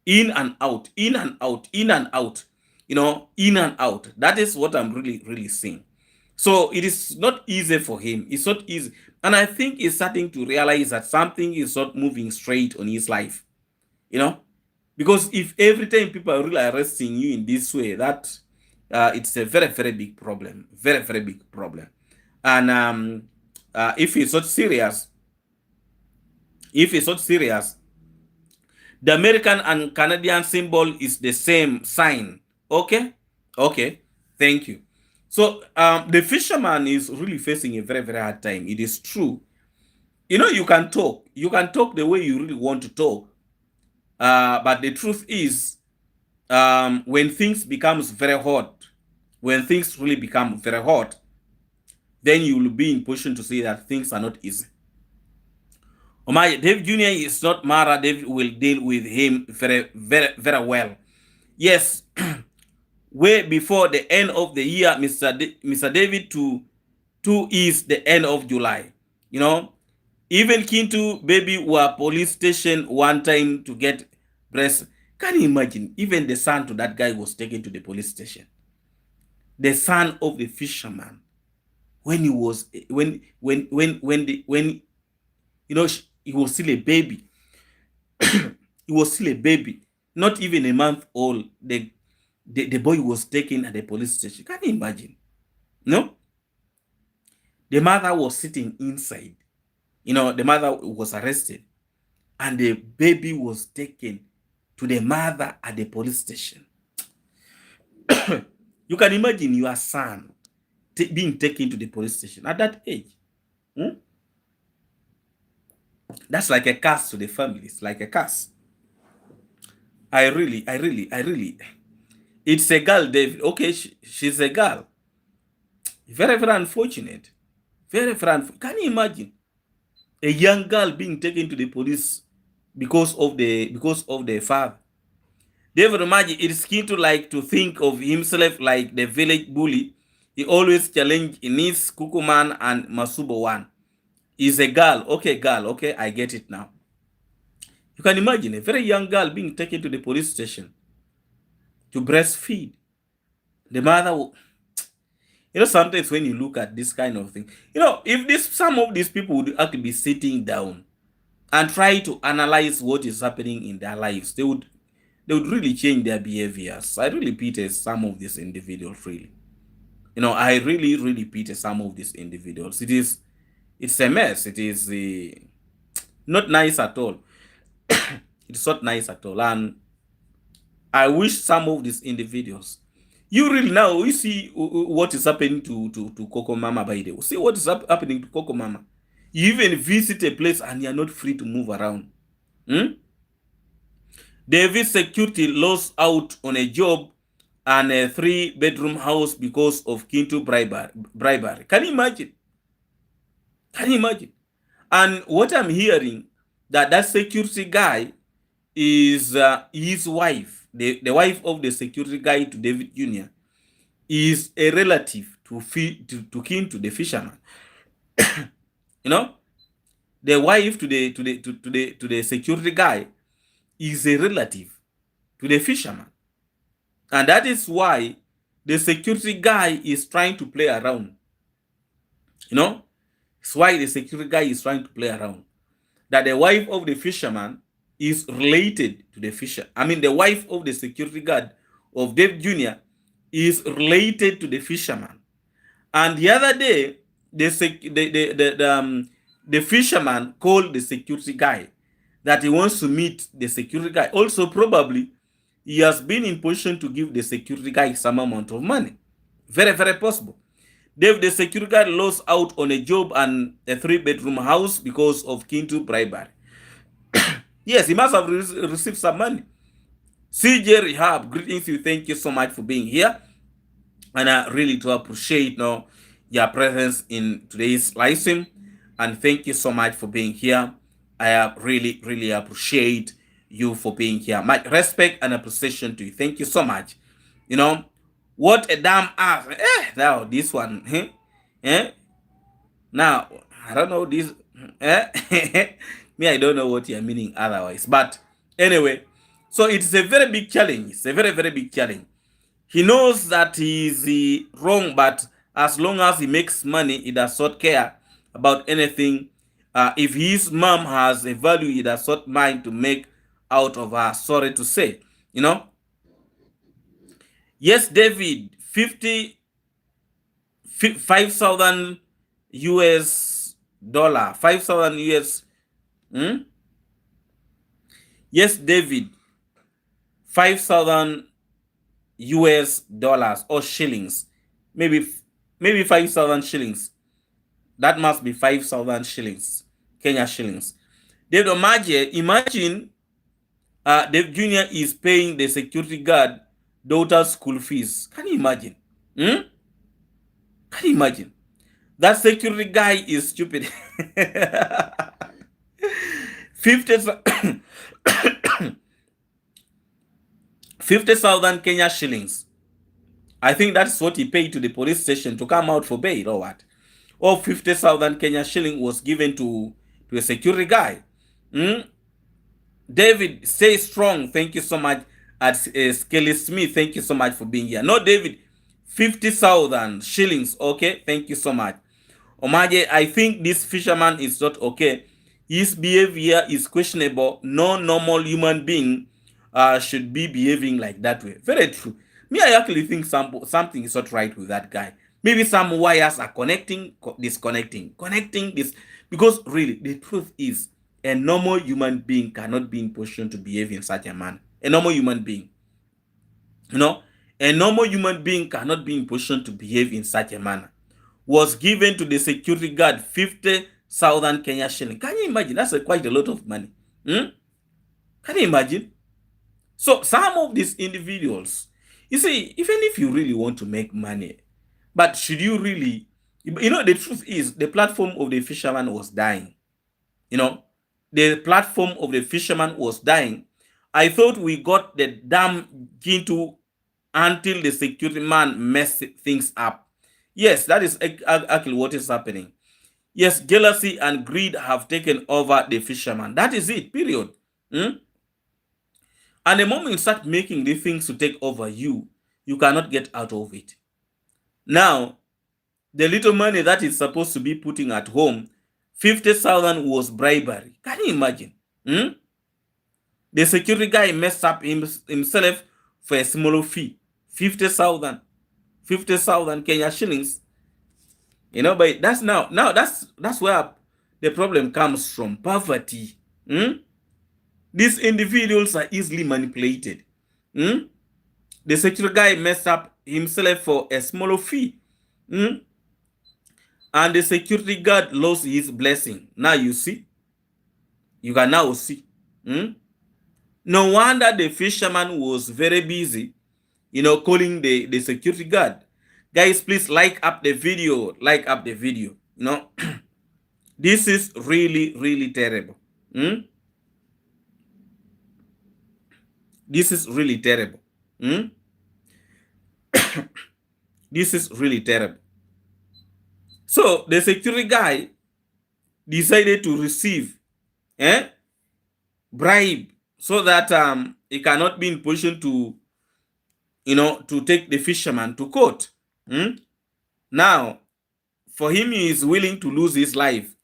In and out, in and out, in and out, in and out. That is what I'm really, really saying. So it is not easy for him. It's not easy. And I think he's starting to realize that something is not moving straight on his life. Because if every time people are really arresting you in this way, that it's a very, very big problem. Very, very big problem. And if it's not serious, the American and Canadian symbol is the same sign. Okay? Okay. Thank you. So the fisherman is really facing a very, very hard time. It is true. You can talk. You can talk the way you really want to talk. But the truth is, when things becomes very hot, when things really become very hot, then you will be in position to say that things are not easy. Dave Jr. is not Mara. David will deal with him very, very, very well. Yes, way before the end of the year, Mr. David to is the end of July. Even Kintu baby were police station one time to get breast. Can you imagine? Even the son to that guy was taken to the police station. The son of the fisherman, when he was when he was still a baby. He was still a baby, not even a month old. The boy was taken at the police station. Can you imagine? No? The mother was sitting inside. The mother was arrested, and the baby was taken to the mother at the police station. You can imagine your son being taken to the police station at that age. That's like a curse to the family. It's like a curse. I really, it's a girl, David. Okay, she's a girl. Very, very unfortunate. Very, very unfortunate. Can you imagine a young girl being taken to the police because of the father? David, imagine it's keen to like to think of himself like the village bully. He always challenged Inis, Kukuman, and Masubo one. He's a girl. Okay, I get it now. You can imagine a very young girl being taken to the police station to breastfeed. The mother, sometimes when you look at this kind of thing, if some of these people would actually be sitting down and try to analyze what is happening in their lives, they would really change their behaviors. I really pity some of these individuals, really. I really, really pity some of these individuals. It's a mess. It is not nice at all. It's not nice at all. And I wish some of these individuals, you really now, we see what is happening to Coco Mama, by the way. See what is happening to Coco Mama. You even visit a place and you're not free to move around. Davy security lost out on a job and a 3-bedroom house because of Kintu bribery. Can you imagine? Can you imagine? And what I'm hearing, that security guy is his wife, the wife of the security guy to David Jr. is a relative to Kintu, the fisherman. The wife to the security guy is a relative to the fisherman. And that is why the security guy is trying to play around. It's why the security guy is trying to play around. That the wife of the fisherman is related to the fisher. I mean, the wife of the security guard of Dave Jr. is related to the fisherman. And the other day, the fisherman called the security guy that he wants to meet the security guy. Also, probably, he has been in position to give the security guy some amount of money. Very, very possible. The security guard lost out on a job and a 3-bedroom house because of Kintu bribery. Yes, he must have received some money. CJ Rehab, greetings to you. Thank you so much for being here. And I really do appreciate your presence in today's live stream. And thank you so much for being here. I really, really appreciate you for being here. My respect and appreciation to you. Thank you so much. What a damn ass. Now this one. Eh? Now, I don't know this. Me, I don't know what you're meaning otherwise. But anyway, so it's a very big challenge. It's a very, very big challenge. He knows that he is wrong, but as long as he makes money, he does not care about anything. If his mom has a value, he does not mind to make out of her. Sorry to say, you know. Yes, David, 5,000 US dollar, 5,000 US. Hmm? Yes, David, 5,000 US dollars or shillings, maybe 5,000 shillings. That must be 5,000 shillings, Kenya shillings. David Omaje, imagine Dave Jr. is paying the security guard daughter's school fees. Can you imagine? Hmm? Can you imagine? That security guy is stupid. 50,000 50,000 Kenya shillings. I think that's what he paid to the police station to come out for bail or what? Or 50,000 Kenya shilling was given to a security guy. Hmm? David, stay strong. Thank you so much. At Skelly Smith, thank you so much for being here. No, David, 50,000 shillings. Okay, thank you so much. Omaje, I think this fisherman is not okay. His behavior is questionable. No normal human being should be behaving like that way. Very true. Me, I actually think something is not right with that guy. Maybe some wires are connecting, disconnecting, connecting this. Because really, the truth is, a normal human being cannot be in position to behave in such a manner. A normal human being. You know, a normal human being cannot be in position to behave in such a manner. Was given to the security guard 50,000 Kenya shilling. Can you imagine? That's quite a lot of money. Hmm? Can you imagine? So some of these individuals, you see, even if you really want to make money, but should you really, the truth is the platform of the fisherman was dying. The platform of the fisherman was dying. I thought we got the dam into until the security man messed things up. Yes, that is actually what is happening. Yes, jealousy and greed have taken over the fisherman. That is it, period. And the moment you start making the things to take over you, you cannot get out of it. Now, the little money that is supposed to be putting at home, 50,000 was bribery. Can you imagine? The security guy messed up himself for a small fee. 50,000 Kenya shillings. But that's that's where the problem comes from. Poverty. These individuals are easily manipulated. The security guy messed up himself for a small fee. And the security guard lost his blessing. Now you see. You can now see. No wonder the fisherman was very busy, calling the security guard. Guys, please like up the video. Like up the video. This is really, really terrible. This is really terrible. This is really terrible. So the security guy decided to receive bribe so that he cannot be in position to take the fisherman to court. Now, for him, he is willing to lose his life.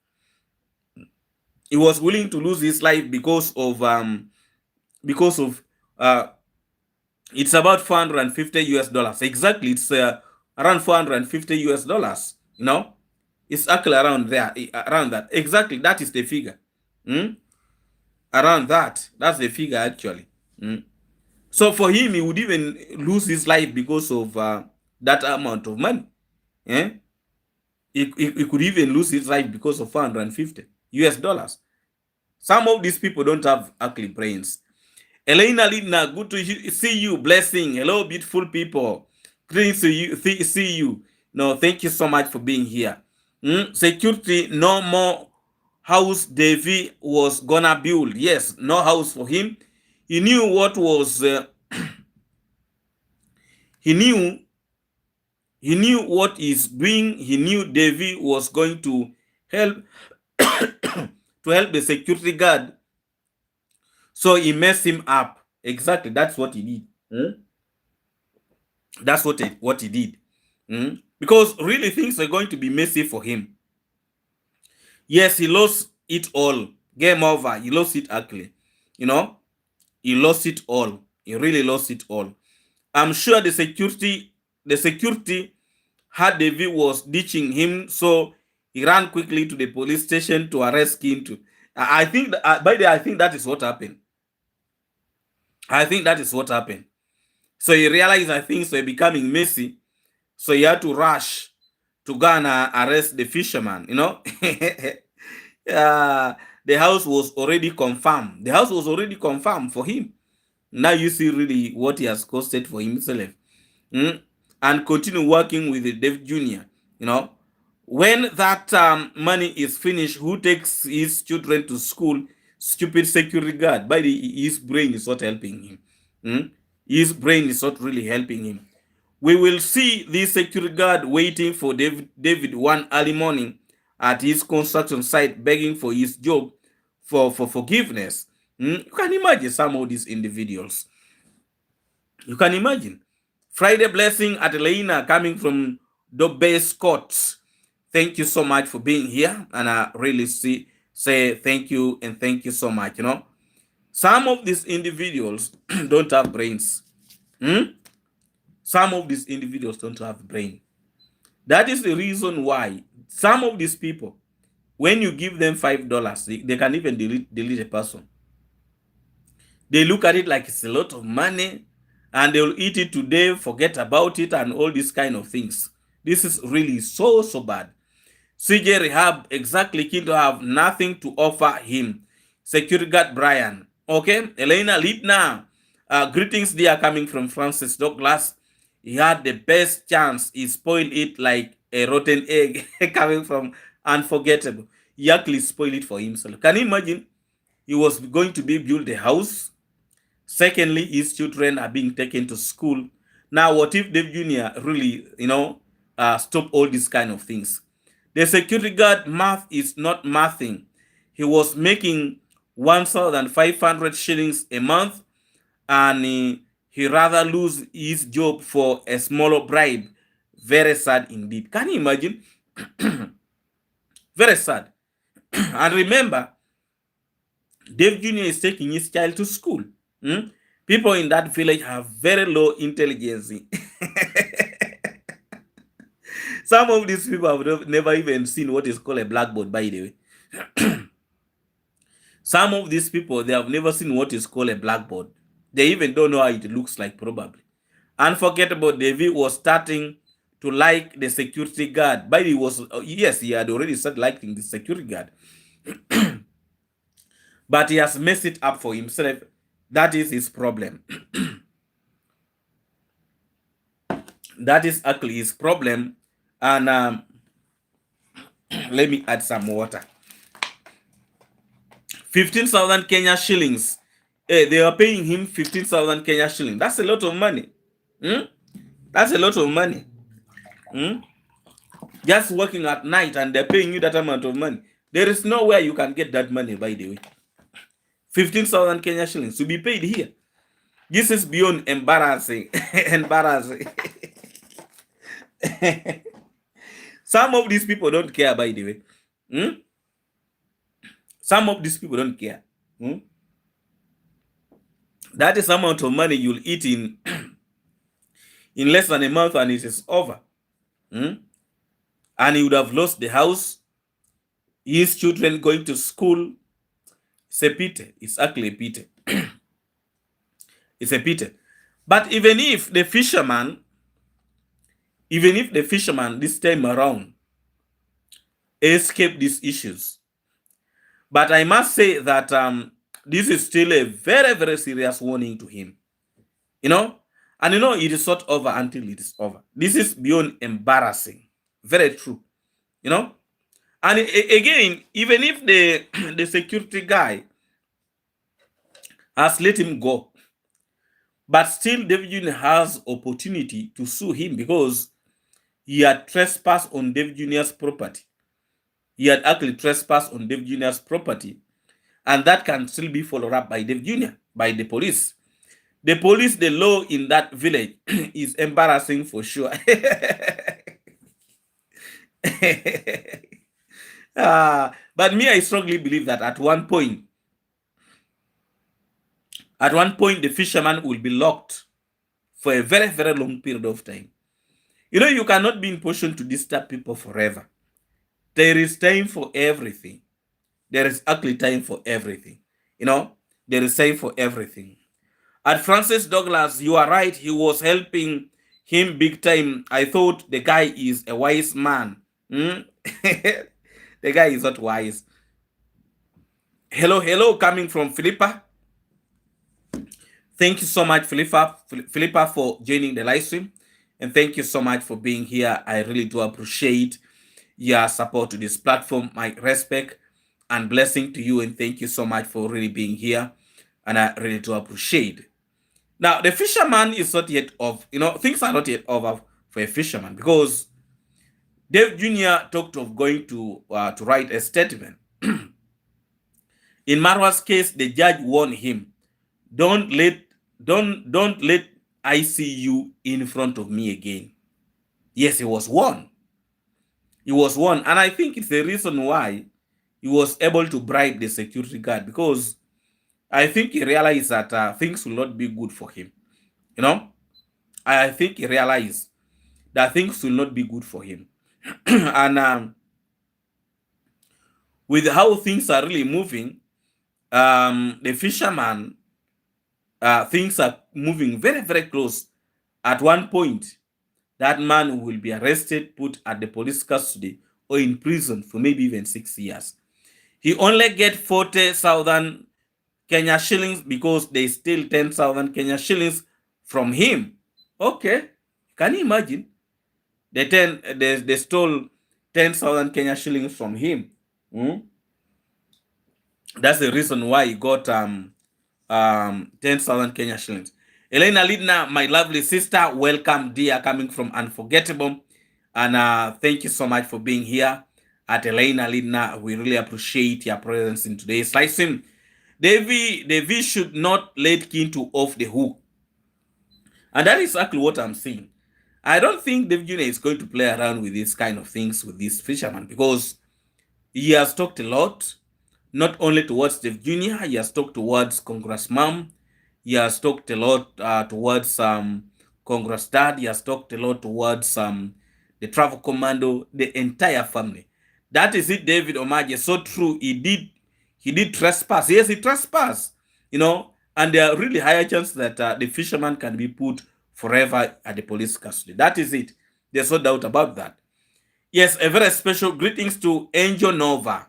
He was willing to lose his life because of it's about 450 US dollars. Exactly, it's around 450 US dollars. It's actually around there, around that. Exactly, that is the figure. Around that, that's the figure actually. So for him, he would even lose his life because of that amount of money. He could even lose his life because of 450 US dollars. Some of these people don't have actually brains. Elena Lina, good to see you. Blessing. Hello, beautiful people. Great to see you. No, thank you so much for being here. Security, no more house Davy was gonna build. Yes, no house for him. He knew what was he knew He knew what he's doing. He knew Davy was going to help to help the security guard. So he messed him up. Exactly. That's what he did. That's what he did. Because really things are going to be messy for him. Yes, he lost it all. Game over. He lost it ugly. You know, he lost it all. He really lost it all. I'm sure the security had Davy was ditching him, so he ran quickly to the police station to arrest him. I think, by the way, I think that is what happened. I think that is what happened. So he realized that things were becoming messy, so he had to rush to go and arrest the fisherman. The house was already confirmed. The house was already confirmed for him. Now you see really what he has costed for himself. And continue working with the Dev Jr. When that money is finished, who takes his children to school? Stupid security guard. But his brain is not helping him. His brain is not really helping him. We will see this security guard waiting for David one early morning at his construction site, begging for his job for forgiveness. You can imagine some of these individuals. You can imagine. Friday blessing at Elena coming from Dobe Scott. Thank you so much for being here. And I really say thank you and thank you so much. Some of these individuals don't have brains. Some of these individuals don't have brain. That is the reason why some of these people, when you give them $5, they can even delete a person. They look at it like it's a lot of money, and they'll eat it today, forget about it, and all these kind of things. This is really so bad. CJ Rehab exactly keen to have nothing to offer him. Security guard Brian. Okay, Elena Lidna. Greetings dear, coming from Francis Douglas. He had the best chance. He spoiled it like a rotten egg. Coming from Unforgettable. He actually spoiled it for himself. Can you imagine? He was going to build a house. Secondly, his children are being taken to school. Now, what if Dave Jr. really, stop all these kind of things? The security guard math is not mathing. He was making 1,500 shillings a month, and he rather lose his job for a smaller bribe. Very sad indeed. Can you imagine? Very sad. And remember, Dave Jr. is taking his child to school. People in that village have very low intelligence. Some of these people have never even seen what is called a blackboard, by the way. Some of these people, they have never seen what is called a blackboard. They even don't know how it looks like, probably. Unforgettable, Davy was starting to like the security guard. But yes, he had already started liking the security guard. But he has messed it up for himself. That is his problem. That is actually his problem. And let me add some water. 15,000 Kenya shillings. They are paying him 15,000 Kenya shillings. That's a lot of money. That's a lot of money. Just working at night and they're paying you that amount of money. There is nowhere you can get that money, by the way. 15,000 Kenya shillings to be paid here. This is beyond embarrassing. Embarrassing. Some of these people don't care, by the way. Some of these people don't care. That is amount of money you'll eat in less than a month and it is over. And he would have lost the house, his children going to school. It's a pity. It's actually a pity. It's a pity. But even if the fisherman this time around escaped these issues, but I must say that this is still a very, very serious warning to him. And it is not over until it is over. This is beyond embarrassing. Very true. And again, even if the security guy has let him go, but still David Jr. has opportunity to sue him, because He had trespassed on David Jr.'s property. He had actually trespassed on David Jr.'s property, and that can still be followed up by David Jr., by the police. The police, the law in that village is embarrassing for sure. But me, I strongly believe that at one point, the fisherman will be locked for a very, very long period of time. You know, you cannot be in position to disturb people forever. There is time for everything. There is actually time for everything. You know, there is time for everything. At Francis Douglas, you are right. He was helping him big time. I thought the guy is a wise man. The guy is not wise. Hello, coming from Philippa. Thank you so much, Philippa, for joining the live stream. And thank you so much for being here. I really do appreciate your support to this platform. My respect and blessing to you. And thank you so much for really being here. And I really do appreciate. Now, the fisherman is not yet off. You know, things are not yet over for a fisherman, because Dave Jr. talked of going to write a statement. In Marwa's case, the judge warned him, don't let I see you in front of me again. Yes, he was warned. He was warned. And I think it's the reason why he was able to bribe the security guard, because I think he realized that things will not be good for him. You know, I think he realized that things will not be good for him. And with how things are really moving, the fisherman, things are moving very, very close. At one point, that man will be arrested, put at the police custody, or in prison for maybe even 6 years. He only get 40,000 Kenya shillings because they steal 10,000 Kenya shillings from him. Okay, can you imagine? They stole 10,000 Kenya shillings from him. That's the reason why he got 10,000 Kenya shillings. Elena Lidna, my lovely sister, welcome, dear, coming from Unforgettable. And thank you so much for being here at Elena Lidna. We really appreciate your presence in today's live stream. Davy should not let Kintu off the hook. And that is exactly what I'm saying. I don't think David Jr. is going to play around with these kind of things with this fisherman, because he has talked a lot, not only towards David Jr., he has talked towards Congress mom, he has talked a lot towards Congress dad, he has talked a lot towards the travel commando, the entire family. That is it, David Omaje. So true, he did trespass. Yes, he trespassed, you know, and there are really higher chance that the fisherman can be put forever at the police custody. That is it. There's no doubt about that. Yes, a very special greetings to Angel Nova.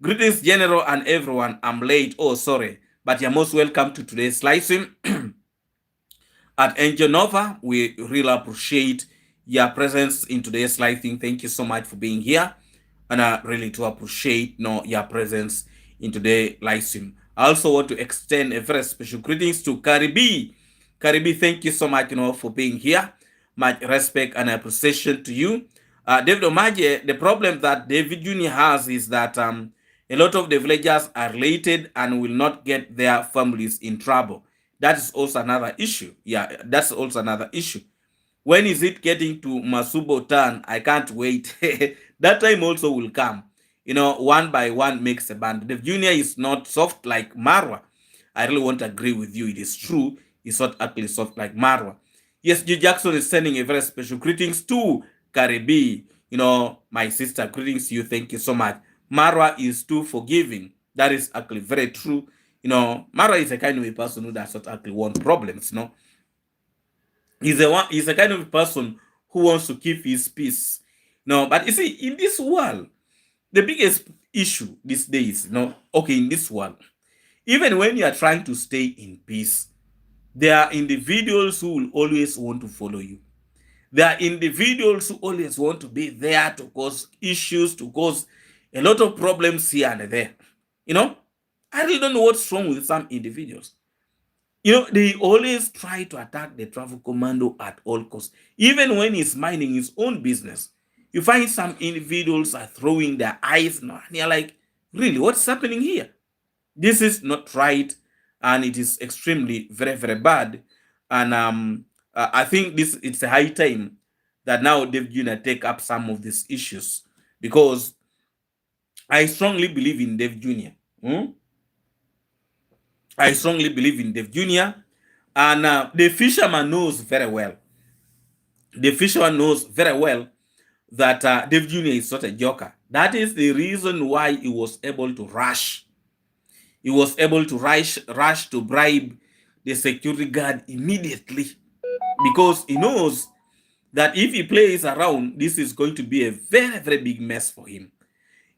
Greetings, General, and everyone. I'm late. Oh, sorry. But you're most welcome to today's live stream. At Angel Nova, we really appreciate your presence in today's live stream. Thank you so much for being here. And I really do appreciate your presence in today's live stream. I also want to extend a very special greetings to Caribe. Caribe, thank you so much for being here. Much respect and appreciation to you. David Omaje, the problem that David Jr. has is that a lot of the villagers are related and will not get their families in trouble. That is also another issue. Yeah, that's also another issue. When is it getting to Masubo turn? I can't wait. That time also will come. You know, one by one makes a band. The Junior is not soft like Marwa. I really won't agree with you. It is true. It's not actually soft like Marwa. Yes, G. Jackson is sending a very special greetings to Caribe. You know, my sister, greetings to you. Thank you so much. Marwa is too forgiving. That is actually very true. You know, Marwa is a kind of a person who does not actually want problems, you know. He's a kind of a person who wants to keep his peace. No, but you see, in this world, the biggest issue these days, in this world, even when you are trying to stay in peace, there are individuals who will always want to follow you. There are individuals who always want to be there to cause issues, to cause a lot of problems here and there. You know, I really don't know what's wrong with some individuals. They always try to attack the travel commando at all costs, even when he's minding his own business. You find some individuals are throwing their eyes, and you're like, really, what's happening here? This is not right, and it is extremely very very bad. And I think this it's a high time that now Dave Jr. take up some of these issues, because I strongly believe in Dave Jr. I strongly believe in Dave Jr. And the fisherman knows very well. The fisherman knows very well that Dave Jr. is not a joker. That is the reason why he was able to rush. He was able to rush to bribe the security guard immediately, because he knows that if he plays around, this is going to be a very, very big mess for him.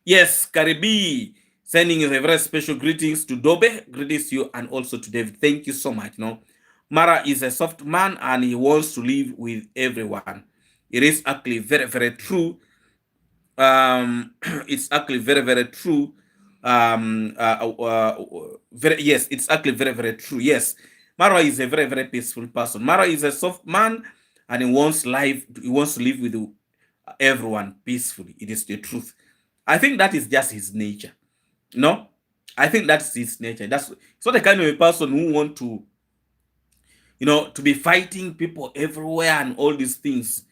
Yes, Karibi sending a very special greetings to Dobe, greetings to you, and also to David. Thank you so much. Mara is a soft man and he wants to live with everyone. It is actually very, very true. It's actually very, very true. Yes, it's actually very, very true. Yes, Mara is a very, very peaceful person. Mara is a soft man and he wants to live with everyone peacefully. It is the truth. I think that is just his nature. No, I think that's his nature. That's not the kind of a person who want to be fighting people everywhere and all these things.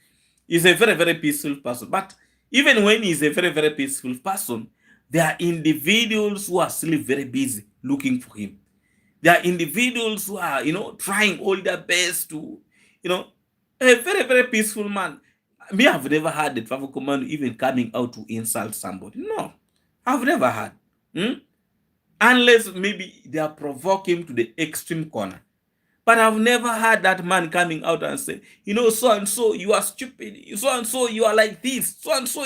He's a very, very peaceful person. But even when he's a very, very peaceful person, there are individuals who are still very busy looking for him. There are individuals who are, trying all their best to, a very, very peaceful man. Me, I've never had the travel commando even coming out to insult somebody. No, I've never had. Unless maybe they are provoking to the extreme corner. But I've never had that man coming out and say, so and so, you are stupid. So and so, you are like this. So and so.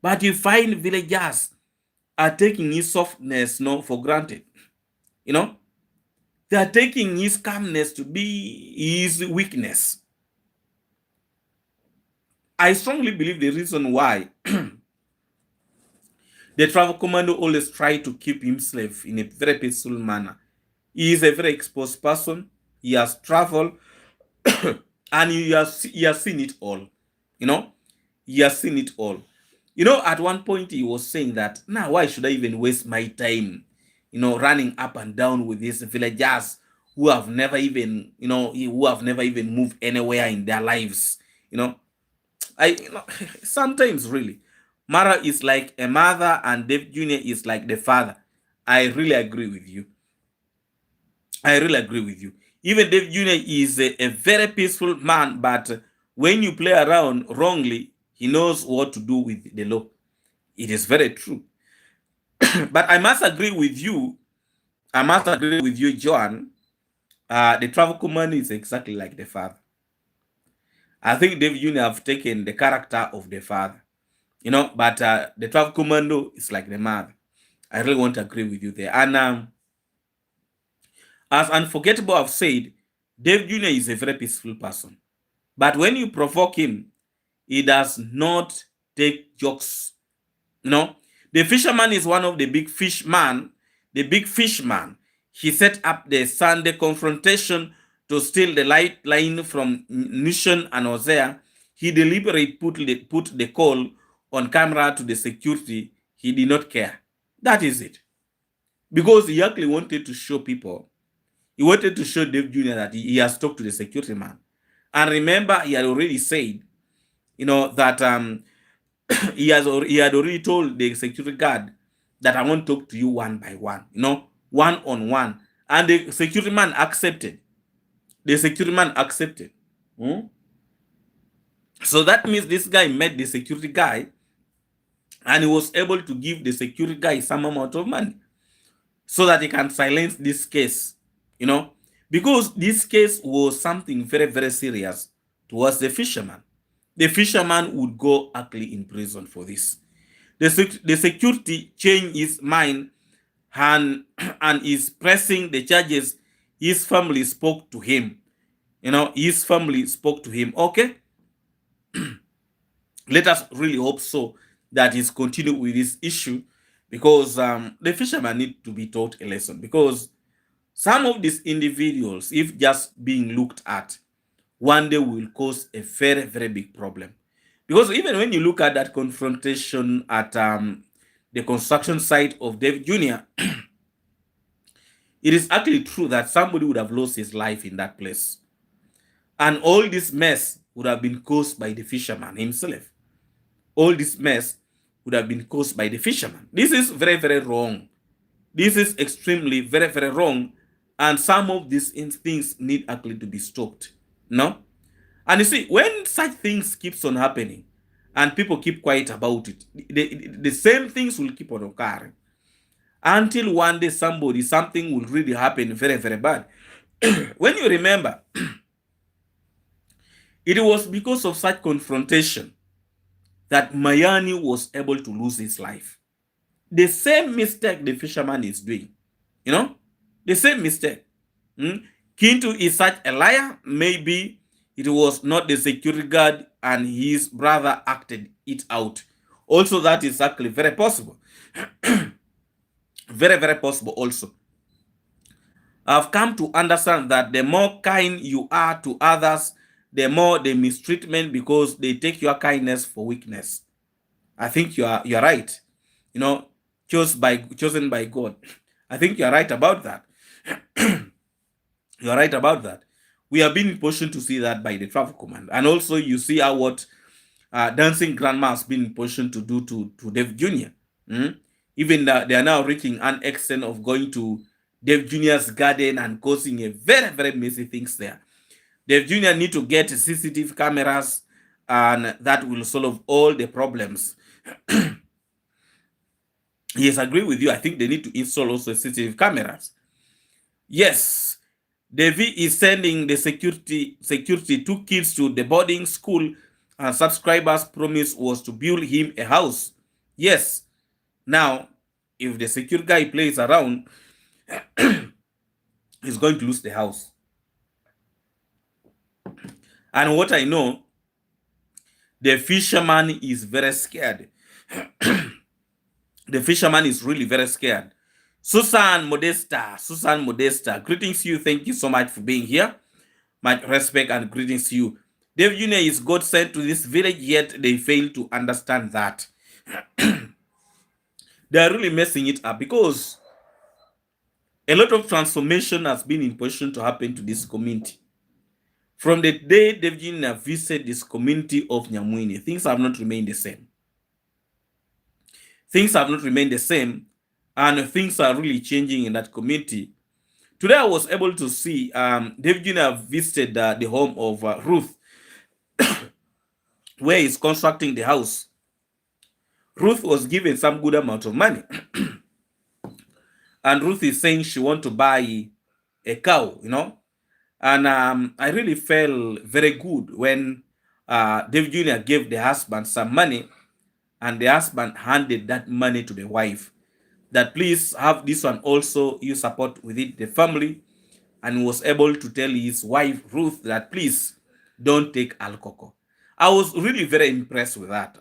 But you find villagers are taking his softness for granted. They are taking his calmness to be his weakness. I strongly believe the reason why the travel commando always try to keep himself in a very peaceful manner. He is a very exposed person. He has traveled and he has seen it all. He has seen it all. At one point he was saying that, now why should I even waste my time, running up and down with these villagers who have never even, moved anywhere in their lives. Sometimes really, Mara is like a mother and Dave Jr. is like the father. I really agree with you. Even Dave Jr. is a very peaceful man, but when you play around wrongly, he knows what to do with the law. It is very true. But I must agree with you. Joan. The travel commando is exactly like the father. I think Dave Jr. have taken the character of the father, but the travel commando is like the mother. I really want to agree with you there. And as Unforgettable have said, Dave Jr. is a very peaceful person. But when you provoke him, he does not take jokes. The fisherman is one of the big fishman. The big fishman. He set up the Sunday confrontation to steal the light line from Nation and Hosea. He deliberately put the call on camera to the security. He did not care. That is it. Because he actually wanted to show people. He wanted to show Dave Jr. that he has talked to the security man. And remember, he had already said, that he had already told the security guard that I want to talk to you one by one, one on one. And the security man accepted. So that means this guy met the security guy and he was able to give the security guy some amount of money so that he can silence this case, because this case was something very, very serious towards the fisherman. The fisherman would go actually in prison for this. The security changed his mind and is pressing the charges. His family spoke to him. Okay, let us really hope so that he's continued with this issue, because the fisherman need to be taught a lesson, because Some of these individuals, if just being looked at, one day will cause a very, very big problem. Because even when you look at that confrontation at the construction site of Dave Jr., it is actually true that somebody would have lost his life in that place. And all this mess would have been caused by the fisherman himself. All this mess would have been caused by the fisherman. This is very, very wrong. This is extremely very, very wrong. And some of these things need actually to be stopped. No? And you see, when such things keeps on happening and people keep quiet about it, the same things will keep on occurring until one day something will really happen very, very bad. When you remember, it was because of such confrontation that Mayani was able to lose his life. The same mistake the fisherman is doing, the same mistake. Kintu is such a liar. Maybe it was not the security guard and his brother acted it out. Also, that is actually very possible. Very, very possible also. I've come to understand that the more kind you are to others, the more they mistreatment because they take your kindness for weakness. I think you're right. Chosen by God. I think you're right about that. You're right about that. We have been in position to see that by the travel command. And also you see how what Dancing Grandma has been in position to do to Dave Jr. Even they are now reaching an extent of going to Dave Jr.'s garden and causing a very, very messy things there. Dave Jr. need to get CCTV cameras and that will solve all the problems. Yes, I agree with you. I think they need to install also CCTV cameras. Yes, Davy is sending the security 2 kids to the boarding school, and subscribers' promise was to build him a house. Yes, now if the security guy plays around, he's going to lose the house. And what I know, the fisherman is very scared. The fisherman is really very scared. Susan Modesta, greetings to you. Thank you so much for being here. Much respect and greetings to you. Dave Jr. is God sent to this village, yet they fail to understand that. They are really messing it up because a lot of transformation has been in position to happen to this community. From the day Dave Jr. visited this community of Nyamwini, things have not remained the same. Things have not remained the same, and things are really changing in that community. Today, I was able to see Dave Jr. visited the home of Ruth, where he's constructing the house. Ruth was given some good amount of money. And Ruth is saying she wants to buy a cow, And I really felt very good when Dave Jr. gave the husband some money, and the husband handed that money to the wife. That please have this one also, you support within the family. And was able to tell his wife, Ruth, that please don't take alcohol. I was really very impressed with that.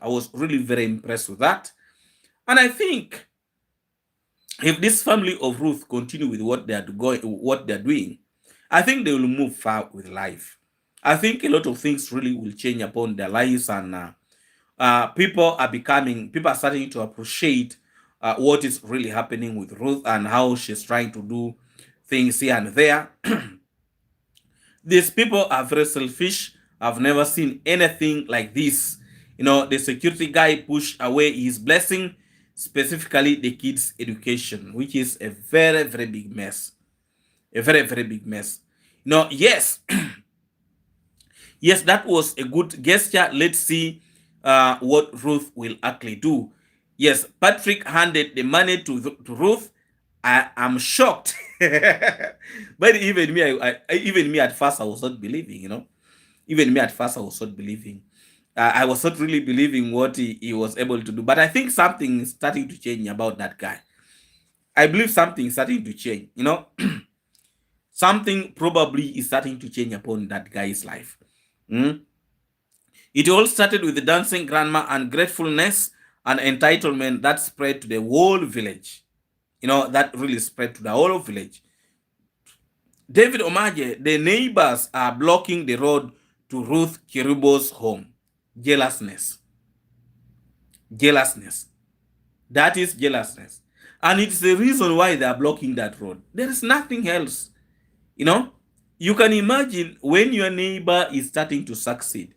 And I think if this family of Ruth continue with what they're doing, I think they will move far with life. I think a lot of things really will change upon their lives, and people are starting to appreciate what is really happening with Ruth and how she's trying to do things here and there. These people are very selfish. I've never seen anything like this. The security guy pushed away his blessing, specifically the kids' education, which is a very, very big mess. A very, very big mess. Yes. Yes, that was a good gesture. Let's see what Ruth will actually do. Yes, Patrick handed the money to Ruth. I am shocked. But even me at first, I was not believing, Even me at first, I was not believing. I was not really believing what he was able to do. But I think something is starting to change about that guy. I believe something is starting to change, Something probably is starting to change upon that guy's life. It all started with the dancing grandma and gratefulness and entitlement that spread to the whole village. That really spread to the whole village. David Omaje, the neighbors are blocking the road to Ruth Kirubo's home. Jealousness. Jealousness. That is jealousness. And it's the reason why they are blocking that road. There is nothing else. You know, you can imagine when your neighbor is starting to succeed,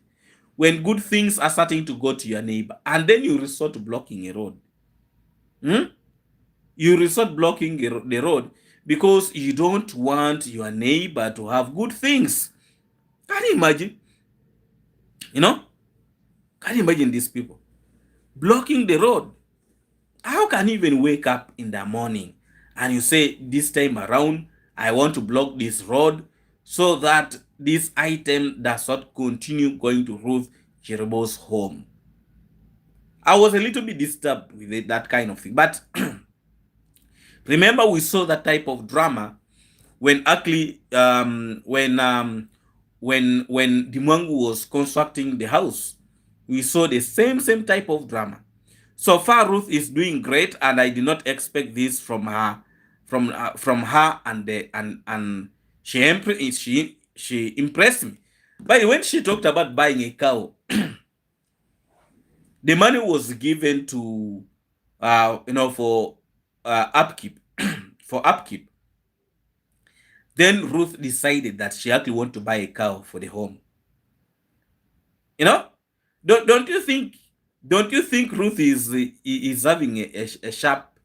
when good things are starting to go to your neighbor, and then you resort to blocking a road. You resort blocking the road because you don't want your neighbor to have good things. Can you imagine? You know? Can you imagine these people blocking the road? How can you even wake up in the morning and you say, this time around, I want to block this road so that this item does not continue going to Ruth Jeroboam's home? I was a little bit disturbed with that kind of thing. But remember, we saw that type of drama when actually when Dimwangu was constructing the house. We saw the same type of drama. So far, Ruth is doing great, and I did not expect this from her, from her, and she impressed me. But when she talked about buying a cow, the money was given to for upkeep, for upkeep. Then Ruth decided that she actually want to buy a cow for the home. You know, don't you think Ruth is having a sharp?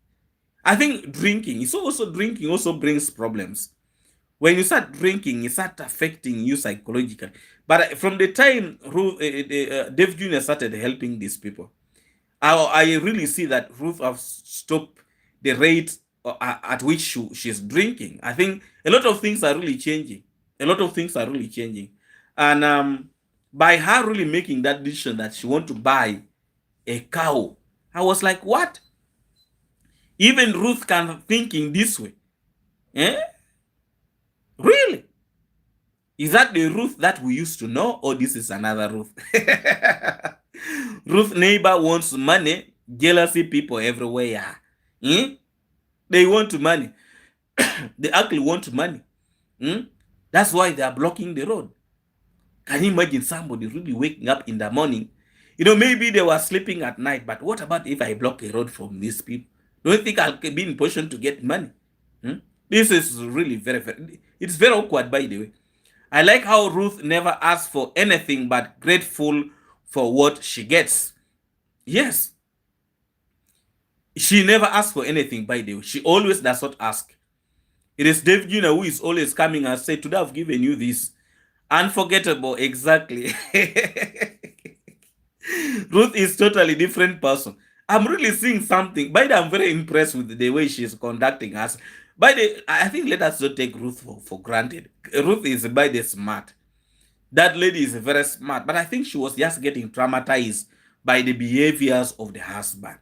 I think drinking also brings problems. When you start drinking, it start affecting you psychologically. But from the time Ruth, Dave Jr. started helping these people, I really see that Ruth have stopped the rate at which she's drinking. I think a lot of things are really changing. And by her really making that decision that she want to buy a cow, I was like, what? Even Ruth can thinking this way. Eh? Really? Is that the Ruth that we used to know, or this is another Ruth? Ruth neighbor wants money, jealousy people everywhere. They want money. They actually want money. That's why they are blocking the road. Can you imagine somebody really waking up in the morning? Maybe they were sleeping at night, but what about if I block a road from these people? Don't you think I'll be in position to get money? This is really it's very awkward, by the way. I like how Ruth never asks for anything but grateful for what she gets. Yes. She never asks for anything, by the way. She always does not ask. It is Dave Jr. who is always coming and say, today I've given you this. Unforgettable, exactly. Ruth is totally different person. I'm really seeing something. By the way, I'm very impressed with the way she's conducting us. By the I think let us not take Ruth for granted. Ruth is by the smart. That lady is very smart, but I think she was just getting traumatized by the behaviors of the husband.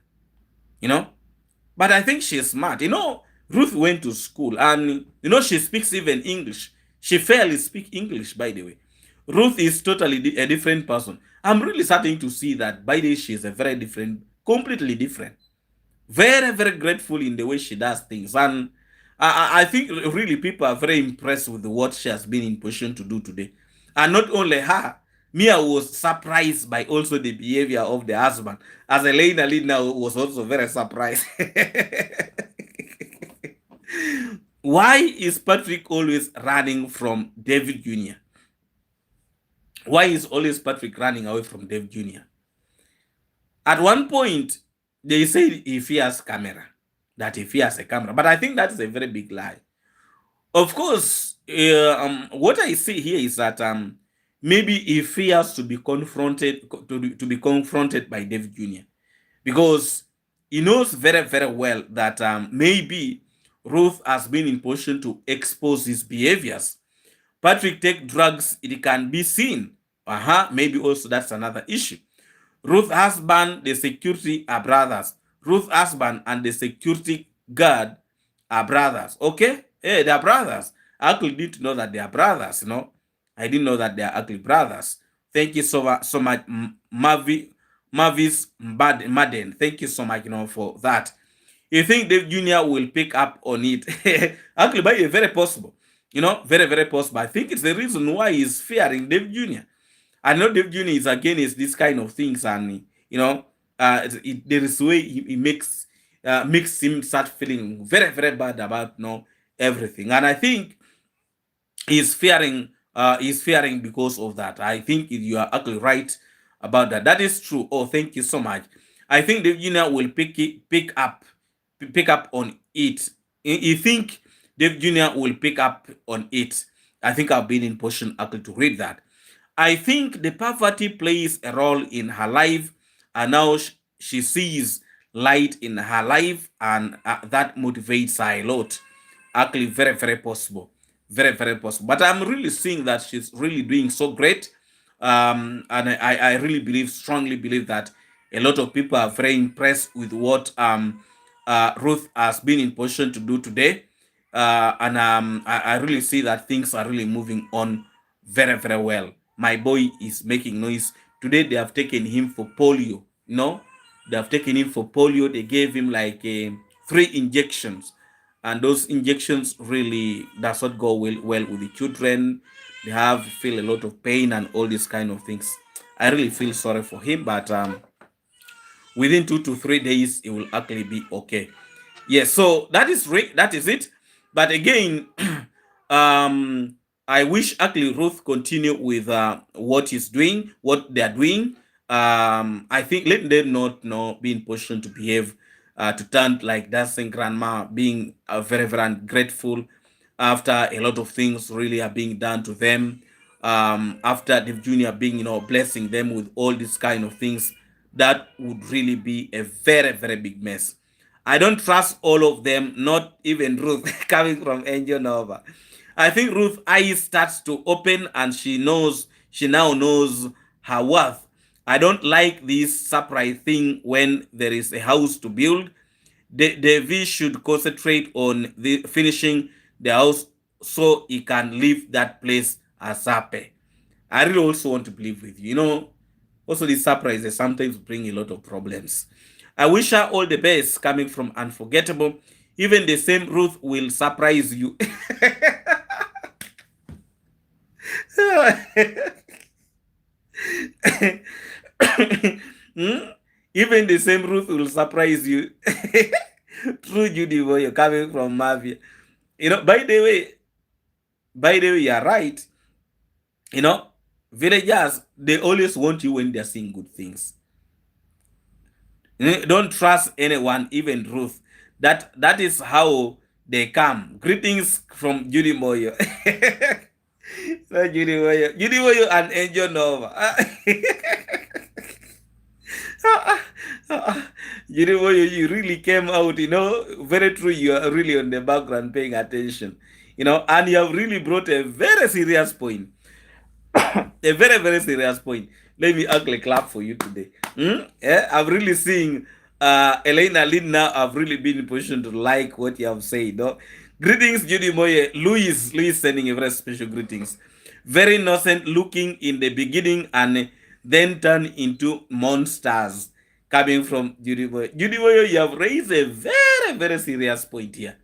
But I think she's smart. Ruth went to school and she speaks even English. She fairly speaks English, by the way. Ruth is totally a different person. I'm really starting to see that by the way she's a very different, completely different. Very, very grateful in the way she does things. And I think really people are very impressed with what she has been in position to do today. And not only her, Mia was surprised by also the behavior of the husband. As Elena Lina was also very surprised. Why is Patrick always running from David Jr.? Why is always Patrick running away from David Jr.? At one point, they say he fears camera, that he fears a camera. But I think that's a very big lie. Of course, what I see here is that maybe he fears to be confronted by David Jr. because he knows very, very well that maybe Ruth has been in position to expose his behaviors. Patrick take drugs, it can be seen. Maybe also that's another issue. Ruth's husband, the security are brothers. Ruth's husband and the security guard are brothers. Okay? Hey, they are brothers. I actually need to know that they are brothers, I didn't know that they are actually brothers. Thank you so much, Mavis Madden. Thank you so much, for that. You think Dave Jr. will pick up on it? Actually, but it's very possible. very, very possible. I think it's the reason why he's fearing Dave Jr. I know Dave Jr. is against this kind of things, and there is way he makes him start feeling very, very bad about everything, and I think he's fearing because of that. I think you are actually right about that. That is true. Oh, thank you so much. I think the junior will pick up on it. You think Dave Jr. will pick up on it? I think I've been in position actually to read that. I think the poverty plays a role in her life, and now she sees light in her life, and that motivates her a lot. Actually, very, very possible. Very, very possible. But I'm really seeing that she's really doing so great. And I really strongly believe that a lot of people are very impressed with what Ruth has been in position to do today. And I really see that things are really moving on very, very well. My boy is making noise. Today they have taken him for polio. They have taken him for polio. They gave him like 3 injections, and those injections really does not go well with the children. They have feel a lot of pain and all these kind of things. I really feel sorry for him, but within 2 to 3 days it will actually be okay. Yes, so that is it. But again, I wish actually Ruth continue with what they are doing. I think let them not be in position to behave, to turn like dancing grandma, being very, very ungrateful after a lot of things really are being done to them. After the junior being, blessing them with all these kind of things, that would really be a very, very big mess. I don't trust all of them, not even Ruth coming from Angel Nova. I think Ruth eyes starts to open, and she now knows her worth. I don't like this surprise thing when there is a house to build. Davy should concentrate on finishing the house so he can leave that place as happy. I really also want to believe with you. Also these surprises sometimes bring a lot of problems. I wish her all the best coming from Unforgettable. Even the same Ruth will surprise you. Hmm? Even the same Ruth will surprise you. True Judy boy, you're coming from Mafia. By the way, you're right. Villagers, they always want you when they're seeing good things. Don't trust anyone, even Ruth. That is how they come. Greetings from Judy Moyo. So Judy Moyo and Angel Nova. Judy Moyo, you really came out, very true. You are really on the background paying attention, and you have really brought a very serious point. A very, very serious point. Let me actually clap for you today. Yeah, I'm really seeing Elena Lynn now. I've really been in position to like what you have said. No? Greetings, Judy Moye. Louis sending a very special greetings. Very innocent looking in the beginning and then turn into monsters. Coming from Judy Moye. Judy Moye, you have raised a very, very serious point here.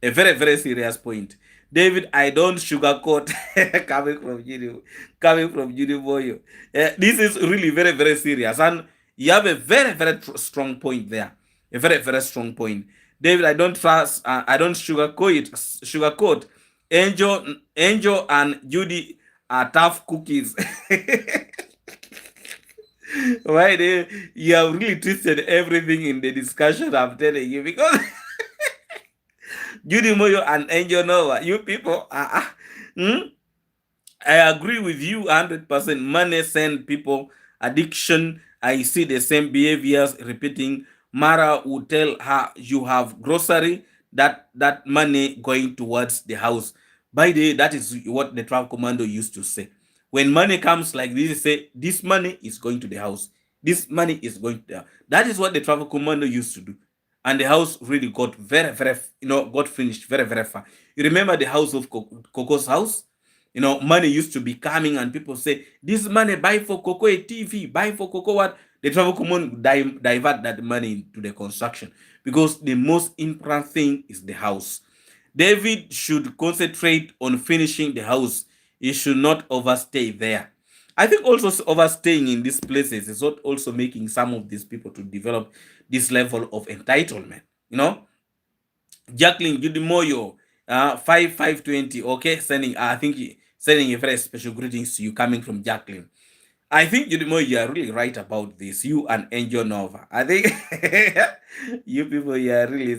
A very, very serious point. David, I don't sugarcoat. Coming from Judy Boyo. This is really very, very serious, and you have a very, very strong point there. A very, very strong point. David, I don't trust. I don't sugarcoat. Angel, and Judy are tough cookies. Why you have really twisted everything in the discussion I'm telling you, because Judy Moyo and Angel Nova, you people, I agree with you 100%. Money send people addiction. I see the same behaviors repeating. Mara would tell her you have grocery, that money going towards the house. By the way, that is what the travel commando used to say. When money comes like this, say this money is going to the house. This money is going to the house. That is what the travel commando used to do. And the house really got very, very, got finished very, very far. You remember the house of Coco's house? Money used to be coming, and people say, this money, buy for Coco a TV, buy for Coco what? The travel command divert that money into the construction, because the most important thing is the house. David should concentrate on finishing the house. He should not overstay there. I think also overstaying in these places is what also making some of these people to develop this level of entitlement. You know, Jacqueline Judimoyo, 5520. Okay, sending. I think sending a very special greetings to you coming from Jacqueline. I think Judimo, you are really right about this. You and Angel Nova. I think you people, you are really,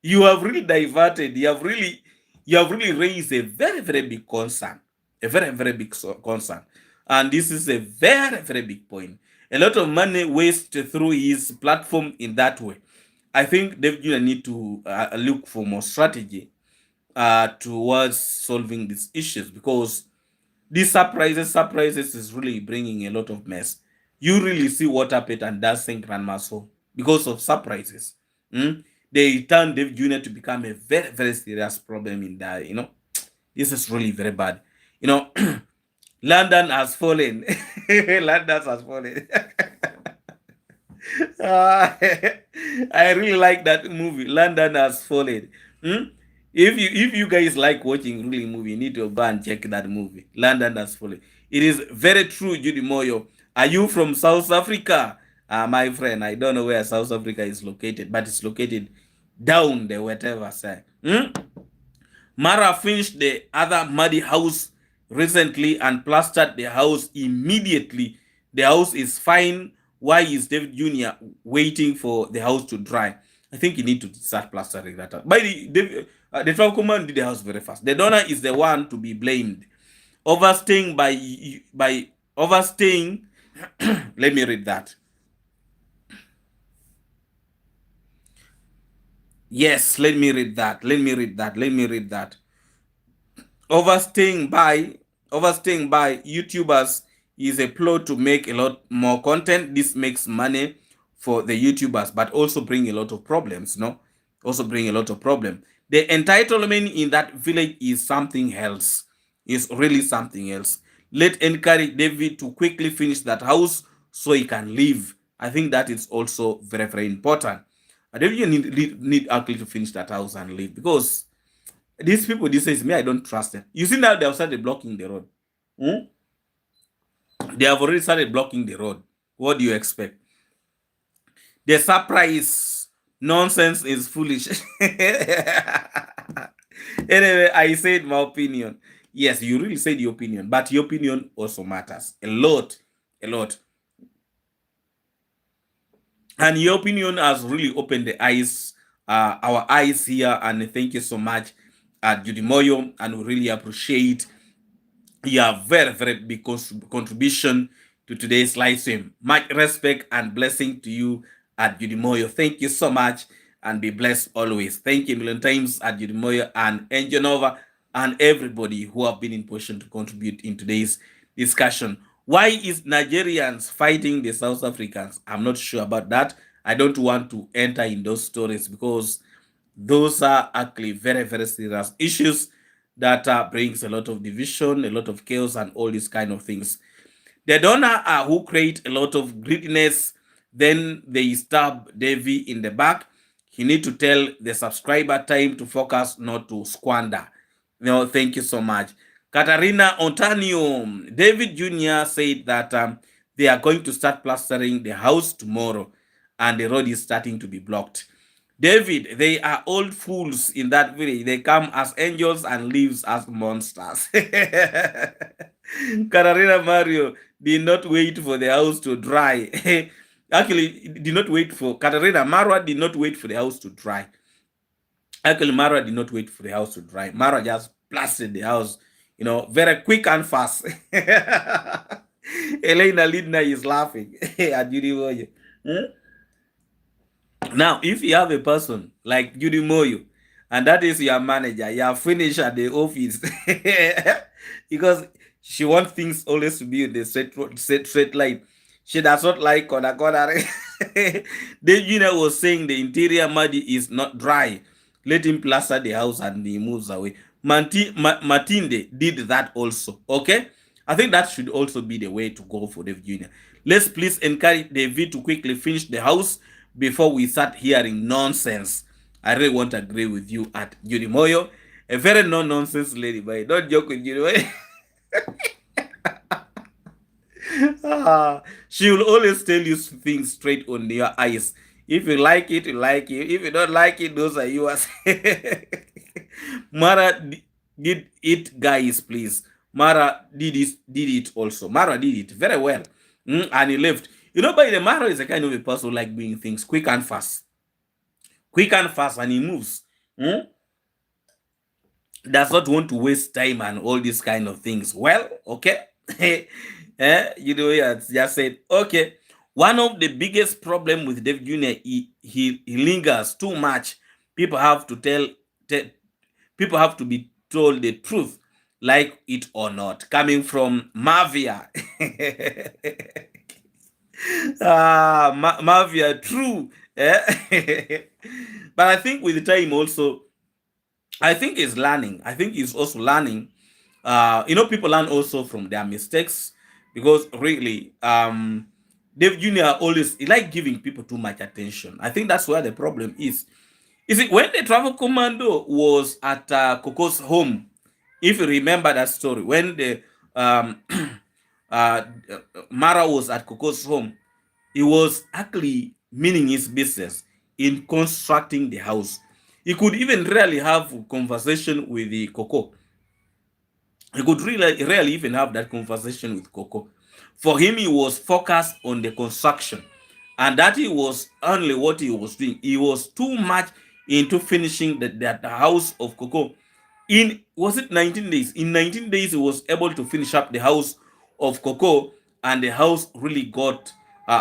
you have really diverted. You have really raised a very, very big concern, a very, very big concern, and this is a very, very big point. A lot of money wasted through his platform in that way. I think David Jr. need to look for more strategy towards solving these issues, because these surprises is really bringing a lot of mess. You really see what happened and dancing grandma so because of surprises. They turned Dave Jr. to become a very, very serious problem in that, this is really very bad. You know, London has fallen. London has fallen. Ah, I really like that movie. London has fallen. If you guys like watching really movie, you need to go and check that movie. London has fallen. It is very true, Judy Moyo. Are you from South Africa? My friend, I don't know where South Africa is located, but it's located down there, whatever side. Mara finished the other muddy house recently and plastered the house immediately. The house is fine. Why is David Jr. waiting for the house to dry? I think you need to start plastering that out. By the travel command did the house very fast. The donor is the one to be blamed. Overstaying by overstaying. Let me read that. Yes, let me read that. Overstaying by YouTubers is a plot to make a lot more content. This makes money for the YouTubers, but also bring a lot of problems. The entitlement in that village is something else. It's really something else. Let encourage David to quickly finish that house so he can leave. I think that is also very, very important. David need actually to finish that house and leave, because these people, this says me, I don't trust them. You see now they have started blocking the road. They have already started blocking the road. What do you expect? The surprise nonsense is foolish. Anyway, I said my opinion. Yes, you really said your opinion, but your opinion also matters a lot. And your opinion has really opened the eyes, our eyes here. And thank you so much, Judy Moyo, and we really appreciate your very, very big contribution to today's live stream. Much respect and blessing to you, at Judy Moyo. Thank you so much, and be blessed always. Thank you a million times, at Judy Moyo and Angel Nova, and everybody who have been in position to contribute in today's discussion. Why is Nigerians fighting the South Africans? I'm not sure about that. I don't want to enter in those stories, because those are actually very, very serious issues that brings a lot of division, a lot of chaos, and all these kind of things. The donor who create a lot of greediness, then they stab Davy in the back. He need to tell the subscriber time to focus, not to squander. Thank you so much. Katarina Ontanio, David Jr. said that they are going to start plastering the house tomorrow, and the road is starting to be blocked. David, they are old fools in that village. They come as angels and lives as monsters. Katarina Mario did not wait for the house to dry. Actually, did not wait for Katarina. Marwa did not wait for the house to dry. Actually, Marwa did not wait for the house to dry. Marwa just plastered the house, very quick and fast. Elena Lidna is laughing at Judy Moyo. Now, if you have a person like Judy Moyo, and that is your manager, you are finished at the office, because she wants things always to be in the straight line. She does not like corner. Then was saying the interior muddy is not dry. Let him plaster the house and he moves away. Matinde did that also. Okay, I think that should also be the way to go for Dave Jr. Let's please encourage David to quickly finish the house before we start hearing nonsense. I really want to agree with you at Judy Moyo. A very no-nonsense lady, but don't joke with Judy Moyo. She will always tell you things straight on your eyes. If you like it, you like it. If you don't like it, those are yours. Mara did it, guys, please. Mara did it also. Mara did it very well. And he left. You know, by the Mara is a kind of a person who like doing things quick and fast. Quick and fast, and he moves. Mm? Does not want to waste time and all these kind of things. Well, okay. You know, he has just said, okay. One of the biggest problem with Dave Jr. He lingers too much. People have to people have to be told the truth, like it or not. Coming from Mavia. Mavia, true. But I think with the time also, I think he's learning. I think he's also learning. You know, people learn also from their mistakes, because really, Dave Jr. always he like giving people too much attention. I think that's where the problem is. You see, when the travel commando was at Coco's home, if you remember that story, when the um, uh, Mara was at Coco's home, he was actually meaning his business in constructing the house. He could even really have a conversation with the Coco. He could really rarely even have that conversation with Coco. For him, he was focused on the construction, and that he was only what he was doing. He was too much into finishing the house of Coco. In was it 19 days? In 19 days, he was able to finish up the house of Coco, and the house really got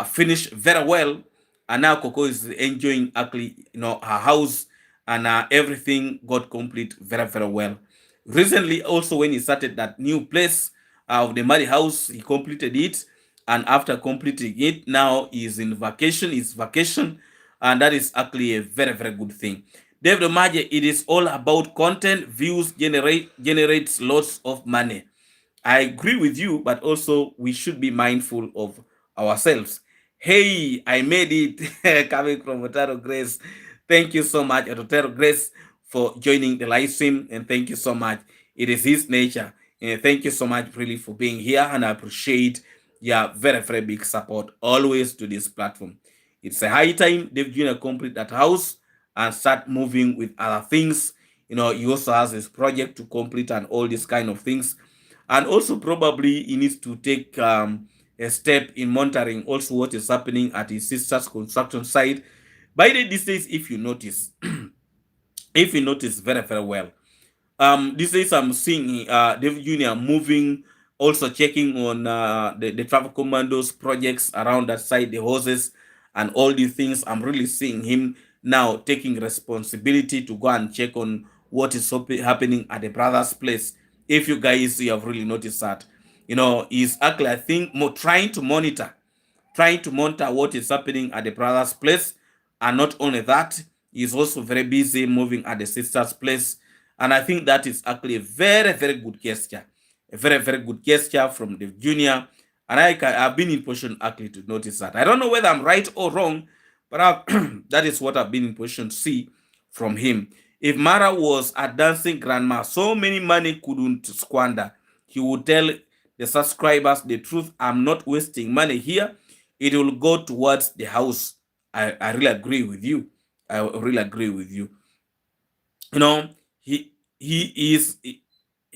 finished very well. And now Coco is enjoying actually, you know, her house, and everything got complete very very well. Recently, also when he started that new place of the Muddy House, he completed it, and after completing it, now he's in vacation. It's vacation, and that is actually a very very good thing. David Omaje, it is all about content. Views generates lots of money. I agree with you, but also we should be mindful of ourselves. Hey, I made it. Coming from Otaro Grace. Thank you so much, Otaro Grace, for joining the live stream, and thank you so much. It is his nature. And thank you so much, really, for being here, and I appreciate your very, very big support always to this platform. It's a high time Dave Jr. complete that house and start moving with other things. You know, he also has his project to complete and all these kind of things. And also probably he needs to take a step in monitoring also what is happening at his sister's construction site. By the these days, if you notice, if you notice very, very well, these days I'm seeing David Jr. moving, also checking on the traffic commandos projects around that side, the hoses and all these things. I'm really seeing him now taking responsibility to go and check on what is happening at the brother's place. If you guys you have really noticed that, you know, he's actually, I think, more trying to monitor what is happening at the brother's place. And not only that, he's also very busy moving at the sister's place. And I think that is actually a very, very good gesture. A very, very good gesture from the junior. And I've been in position actually to notice that. I don't know whether I'm right or wrong, but that is what I've been in position to see from him. If Mara was a dancing grandma, so many money couldn't squander. He would tell the subscribers the truth. I'm not wasting money here. It will go towards the house. I really agree with you. I really agree with you. You know, he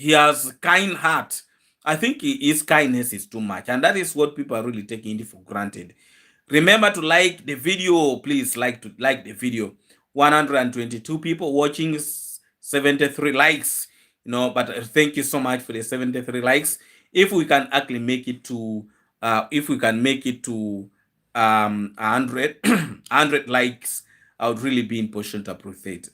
has kind heart. I think his kindness is too much, and that is what people are really taking it for granted. Remember to like the video, please. Like the video. 122 people watching, 73 likes. You know, but thank you so much for the 73 likes. If we can actually make it to, if we can make it to 100, 100 likes, I would really be in position to appreciate.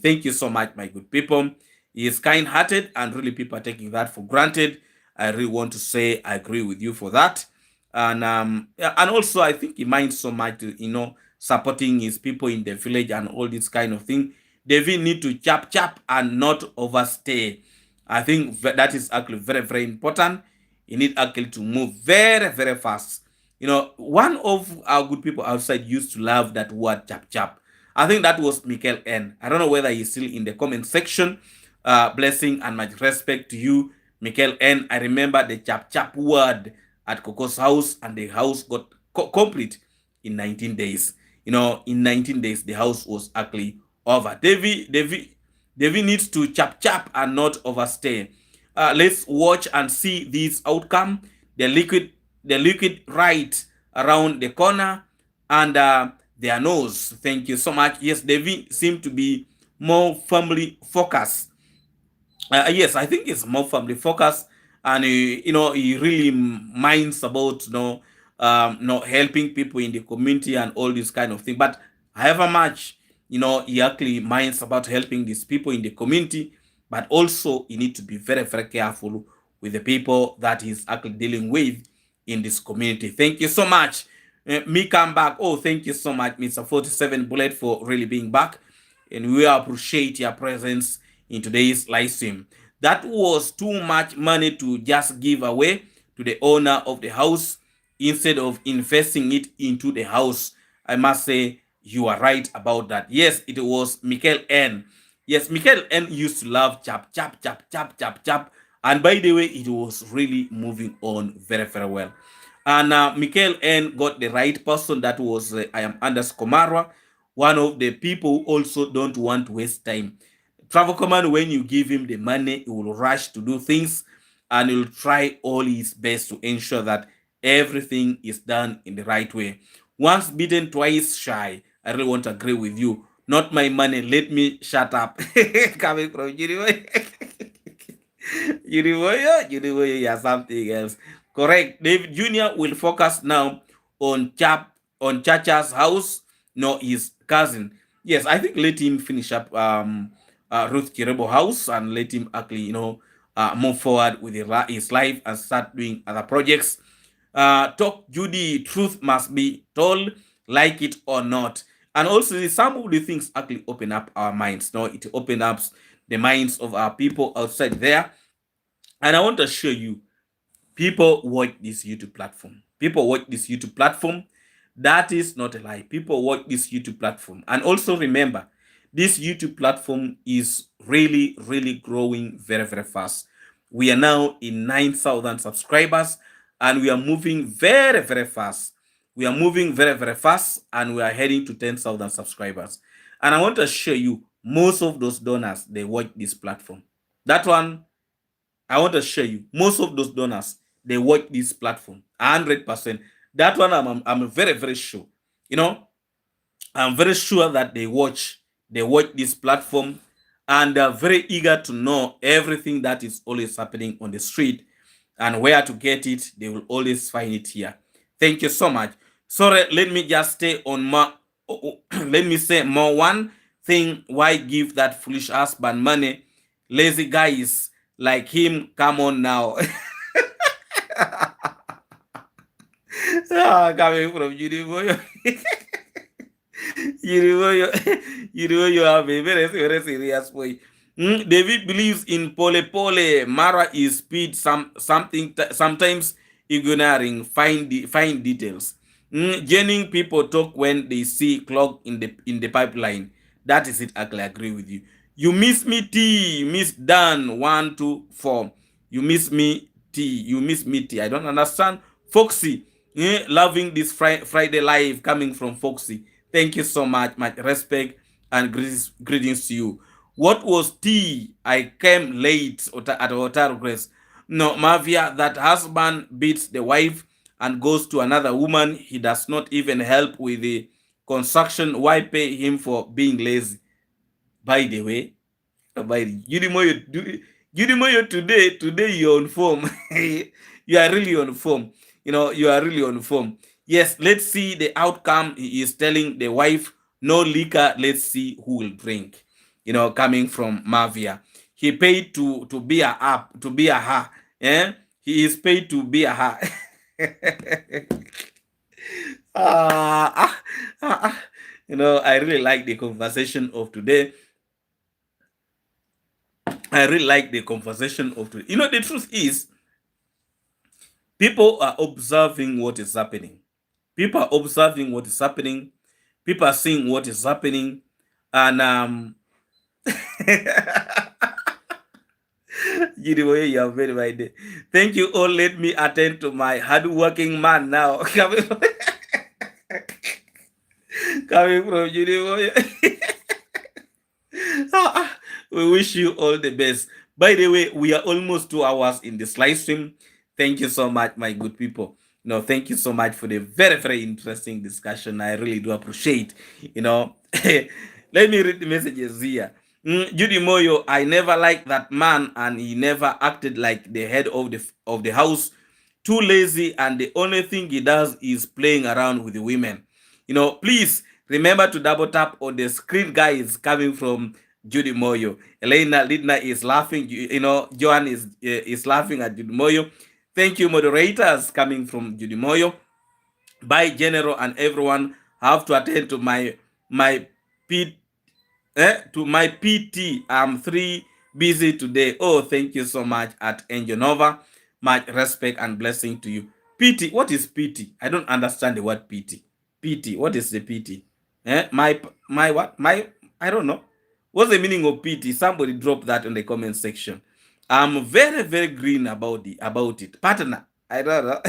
Thank you so much, my good people. He is kind-hearted, and really people are taking that for granted. I really want to say I agree with you for that. And also I think he minds so much, you know, supporting his people in the village and all this kind of thing. They will need to chap and not overstay. I think that is actually very, very important. You need actually to move very, very fast. You know, one of our good people outside used to love that word chap. I think that was Michael N. I don't know whether he's still in the comment section. Blessing and much respect to you, Michael N. I remember the chap chap word at Coco's house, and the house got complete in 19 days. In 19 days, the house was actually over. Davy needs to chap chap and not overstay. Let's watch and see this outcome. The liquid right around the corner, and their nose. Thank you so much. Yes, Davy seemed to be more family focused. Yes, I think it's more family focused, and he really minds about helping people in the community and all this kind of thing. But however much he actually minds about helping these people in the community, but also he need to be very very careful with the people that he's actually dealing with in this community. Thank you so much. Me come back. Oh, thank you so much, Mr. 47 Bullet, for really being back, and we appreciate your presence in today's live stream. That was too much money to just give away to the owner of the house instead of investing it into the house. I must say you are right about that. Yes, it was Michael N. Yes, Michael N used to love chap chap chap chap chap chap, and by the way, it was really moving on very very well. And Michael N got the right person. That was I am Anders Komara, one of the people who also don't want to waste time. Travel Command, when you give him the money, he will rush to do things, and he'll try all his best to ensure that everything is done in the right way. Once bitten, twice shy. I really want to agree with you. Not my money. Let me shut up. Coming from Jiriboy. Jiriboy, yeah, something else. Correct. David Jr. will focus now on Chacha's house, no, his cousin. Yes, I think let him finish up Ruth Kirebo house, and let him actually, move forward with his life and start doing other projects. Talk Judy, truth must be told, like it or not. And also, some of the things actually open up our minds. No, it opens up the minds of our people outside there. And I want to show you, people watch this YouTube platform. People watch this YouTube platform. That is not a lie. People watch this YouTube platform. And also remember, this YouTube platform is really, really growing very, very fast. We are now in 9,000 subscribers, and we are moving very, very fast. We are moving very, very fast, and we are heading to 10,000 subscribers. And I want to show you, most of those donors, they watch this platform. That one, I want to show you, most of those donors, they watch this platform 100%. That one, I'm very, very sure. I'm very sure that they watch this platform, and are very eager to know everything that is always happening on the street, and where to get it. They will always find it here. Thank you so much. Sorry, let me just stay on my. Let me say more one thing. Why give that foolish husband money? Lazy guys like him, come on now. Coming from Judy. You have a very, very serious boy. David believes in pole pole. Mara is speed sometimes ignoring fine details. Jenning people talk when they see clog in the pipeline. That is it. I agree with you. You miss me T. You miss Dan 1 2 4. You miss me T. You miss me T. I don't understand. Foxy. Loving this Friday live coming from Foxy. Thank you so much. Much respect and greetings to you. What was T? I came late at Hotel Grace. No, Mavia, that husband beats the wife and goes to another woman. He does not even help with the construction. Why pay him for being lazy? By the way, Judimoyo, today you're on form. You are really on form. You are really on form. Yes, let's see the outcome. He is telling the wife, no liquor. Let's see who will drink. Coming from Mavia. He paid to be a her. Yeah? He is paid to be a her. I really like the conversation of today. I really like the conversation of today. The truth is, people are observing what is happening. People are observing what is happening. People are seeing what is happening. And Jiriboye, you have made my day. Thank you all. Let me attend to my hardworking man now. Coming from Jiriboye. We wish you all the best. By the way, we are almost 2 hours in this live stream. Thank you so much, my good people. Thank you so much for the very, very interesting discussion. I really do appreciate. Let me read the messages here. Judy Moyo, I never liked that man, and he never acted like the head of the house. Too lazy, and the only thing he does is playing around with the women. Please remember to double tap on the screen, guys, coming from Judy Moyo. Elena Lidna is laughing. Joan is laughing at Judy Moyo. Thank you, moderators, coming from Judy Moyo. By General and everyone have to attend to my PT. I'm busy today. Oh, thank you so much at Angel Nova. Much respect and blessing to you. PT, what is PT? I don't understand the word PT. PT, what is the PT? My what? I don't know. What's the meaning of PT? Somebody drop that in the comment section. I'm very, very green about it. Partner, I don't know.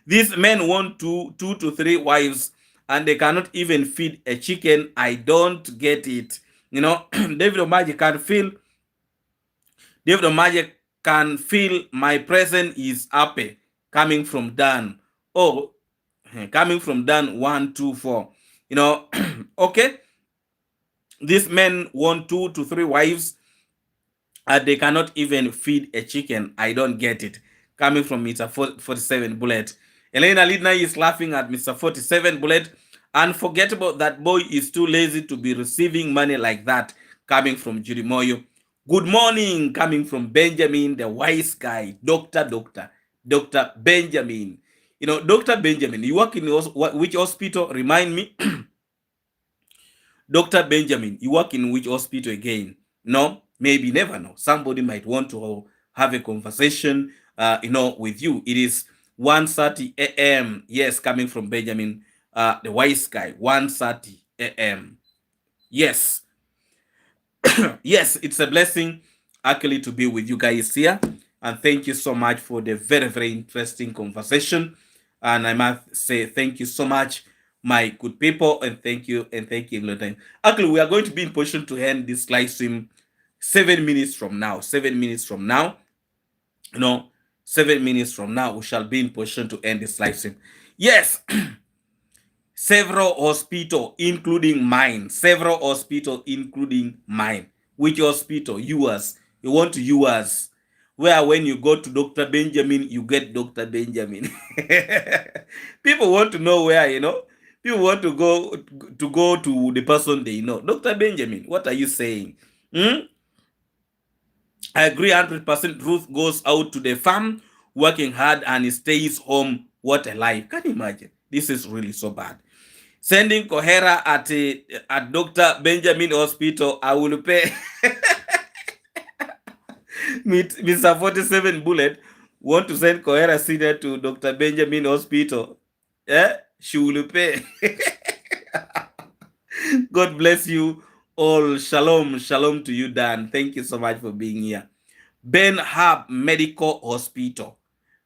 These men want two to three wives, and they cannot even feed a chicken. I don't get it. David Omaji can feel my presence is happy coming from Dan. Oh, coming from Dan 124. Okay. These men want 2 to 3 wives, and they cannot even feed a chicken. I don't get it. Coming from Mr. 47 Bullet. Elena Lidna is laughing at Mr. 47 Bullet. Unforgettable, that boy is too lazy to be receiving money like that. Coming from Judy Moyo. Good morning. Coming from Benjamin, the wise guy. Dr. Benjamin. Dr. Benjamin, you work in which hospital? Remind me. Dr. Benjamin, you work in which hospital again? No, maybe, never know. Somebody might want to have a conversation, with you. It is 1:30 a.m. Yes, coming from Benjamin, the wise guy. 1:30 a.m. Yes, yes, it's a blessing actually to be with you guys here. And thank you so much for the very, very interesting conversation. And I must say thank you so much, my good people, and thank you time. Actually, we are going to be in position to end this live stream 7 minutes from now. 7 minutes from now, 7 minutes from now, we shall be in position to end this live stream. Yes. Several hospitals, including mine. Several hospitals, including mine. Which hospital? Yours. You want yours. Where when you go to Dr. Benjamin, you get Dr. Benjamin. People want to know where, People want to go to the person they know. Dr. Benjamin, what are you saying? I agree 100%. Ruth goes out to the farm, working hard, and stays home. What a life. Can you imagine? This is really so bad. Sending Kohera at Dr. Benjamin Hospital, I will pay. Mr. 47 Bullet want to send Kohera Senior to Dr. Benjamin Hospital. She will pay. God bless you all. Shalom. Shalom to you, Dan. Thank you so much for being here. Ben Hub Medical Hospital.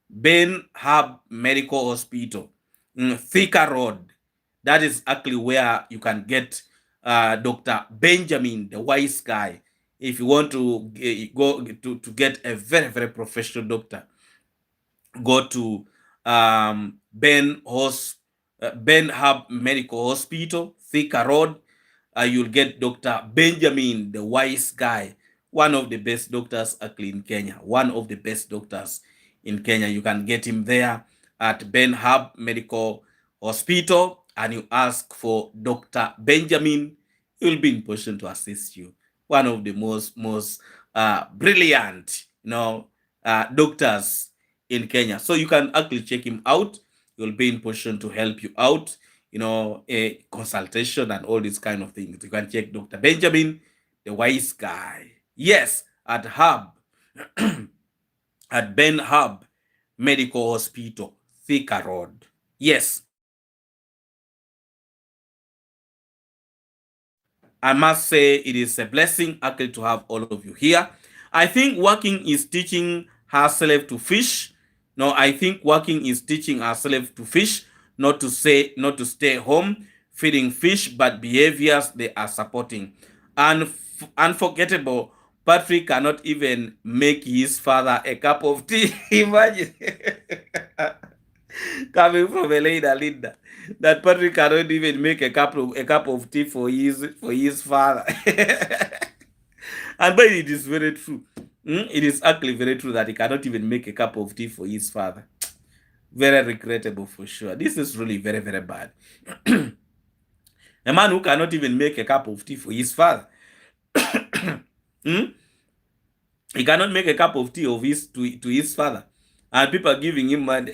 Ben Hub Medical Hospital. Thika Road. That is actually where you can get Dr. Benjamin, the wise guy. If you want to go to get a very, very professional doctor, go to Ben Hub Medical Hospital, Thika Road. You'll get Dr. Benjamin, the wise guy, one of the best doctors actually in Kenya. One of the best doctors in Kenya. You can get him there at Ben Hub Medical Hospital, and you ask for Dr. Benjamin. He'll be in position to assist you. One of the most brilliant, doctors in Kenya. So you can actually check him out. He'll be in position to help you out, a consultation and all these kind of things. You can check Dr. Benjamin, the wise guy. Yes, at Hub, at Ben Hub Medical Hospital, Thika Road. Yes. I must say it is a blessing actually to have all of you here. I think working is teaching herself to fish. No, I think working is teaching herself to fish, not to stay home feeding fish, but behaviors they are supporting. Unforgettable. Patrick cannot even make his father a cup of tea. Imagine. Coming from Elena Linda, that Patrick cannot even make a cup of tea for his father. And but it is very true. It is actually very true that he cannot even make a cup of tea for his father. Very regrettable for sure. This is really very, very bad. A man who cannot even make a cup of tea for his father. Hmm? He cannot make a cup of tea to his father. And people are giving him money.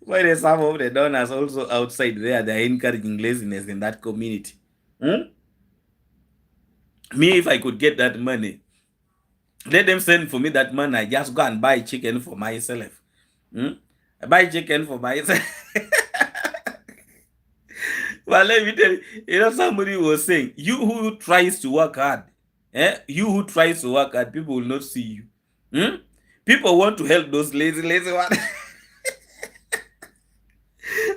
Why some of the donors also outside there, they're encouraging laziness in that community. Me, if I could get that money, let them send for me that money. I just go and buy chicken for myself. I buy chicken for myself. But let me tell you, somebody was saying, you who tries to work hard, you who tries to work hard, people will not see you. People want to help those lazy ones.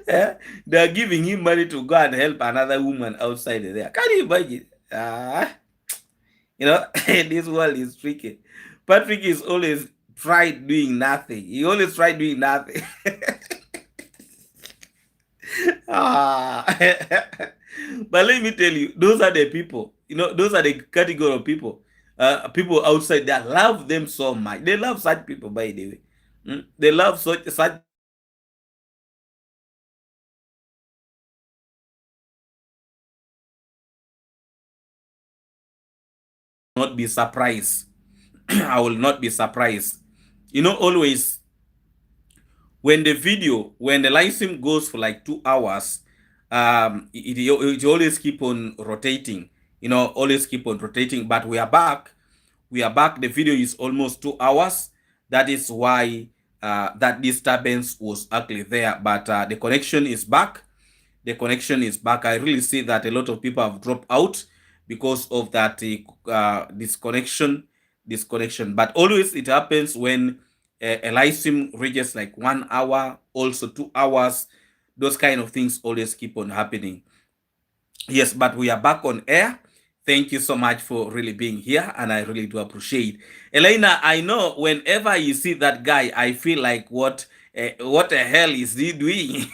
They are giving him money to go and help another woman outside there. Can you imagine? This world is tricky. Patrick is always tried doing nothing. He always tried doing nothing. But let me tell you, those are the people. Those are the category of people. People outside that love them so much. They love such people, by the way. They love such not be surprised. I will not be surprised. Always when the live stream goes for like 2 hours, it always keep on rotating. Always keep on rotating. But we are back. We are back. The video is almost 2 hours. That is why that disturbance was actually there. But the connection is back. The connection is back. I really see that a lot of people have dropped out because of that disconnection. But always it happens when a live stream reaches like 1 hour, also 2 hours. Those kind of things always keep on happening. Yes, but we are back on air. Thank you so much for really being here, and I really do appreciate. Elena, I know whenever you see that guy, I feel like what the hell is he doing?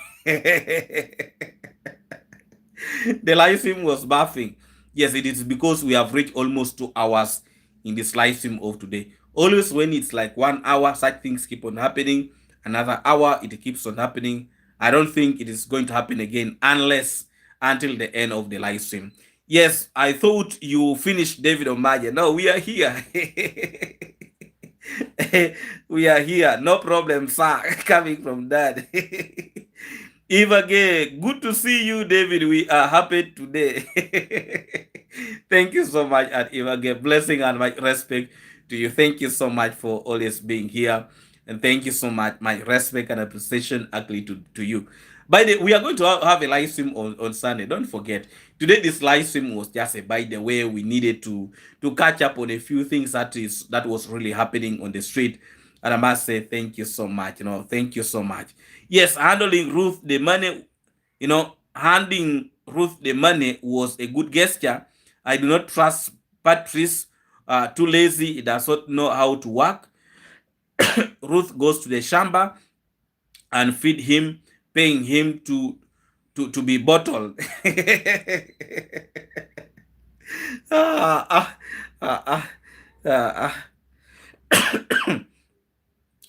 The live stream was buffing. Yes, it is because we have reached almost 2 hours in this live stream of today. Always when it's like 1 hour, such things keep on happening. Another hour, it keeps on happening. I don't think it is going to happen again until the end of the live stream. Yes, I thought you finished David Omaje. No, we are here. We are here. No problem, sir. Coming from Dad. Ivage, good to see you, David. We are happy today. Thank you so much, and Ivage. Blessing and my respect to you. Thank you so much for always being here. And thank you so much. My respect and appreciation actually to you. By the way, we are going to have a live stream on Sunday. Don't forget. Today, this live stream was just a by the way. We needed to catch up on a few things that was really happening on the street. And I must say thank you so much. Thank you so much. Yes, handing Ruth the money was a good gesture. I do not trust Patrice. Too lazy. He does not know how to work. Ruth goes to the shamba and feed him, paying him to be bottled.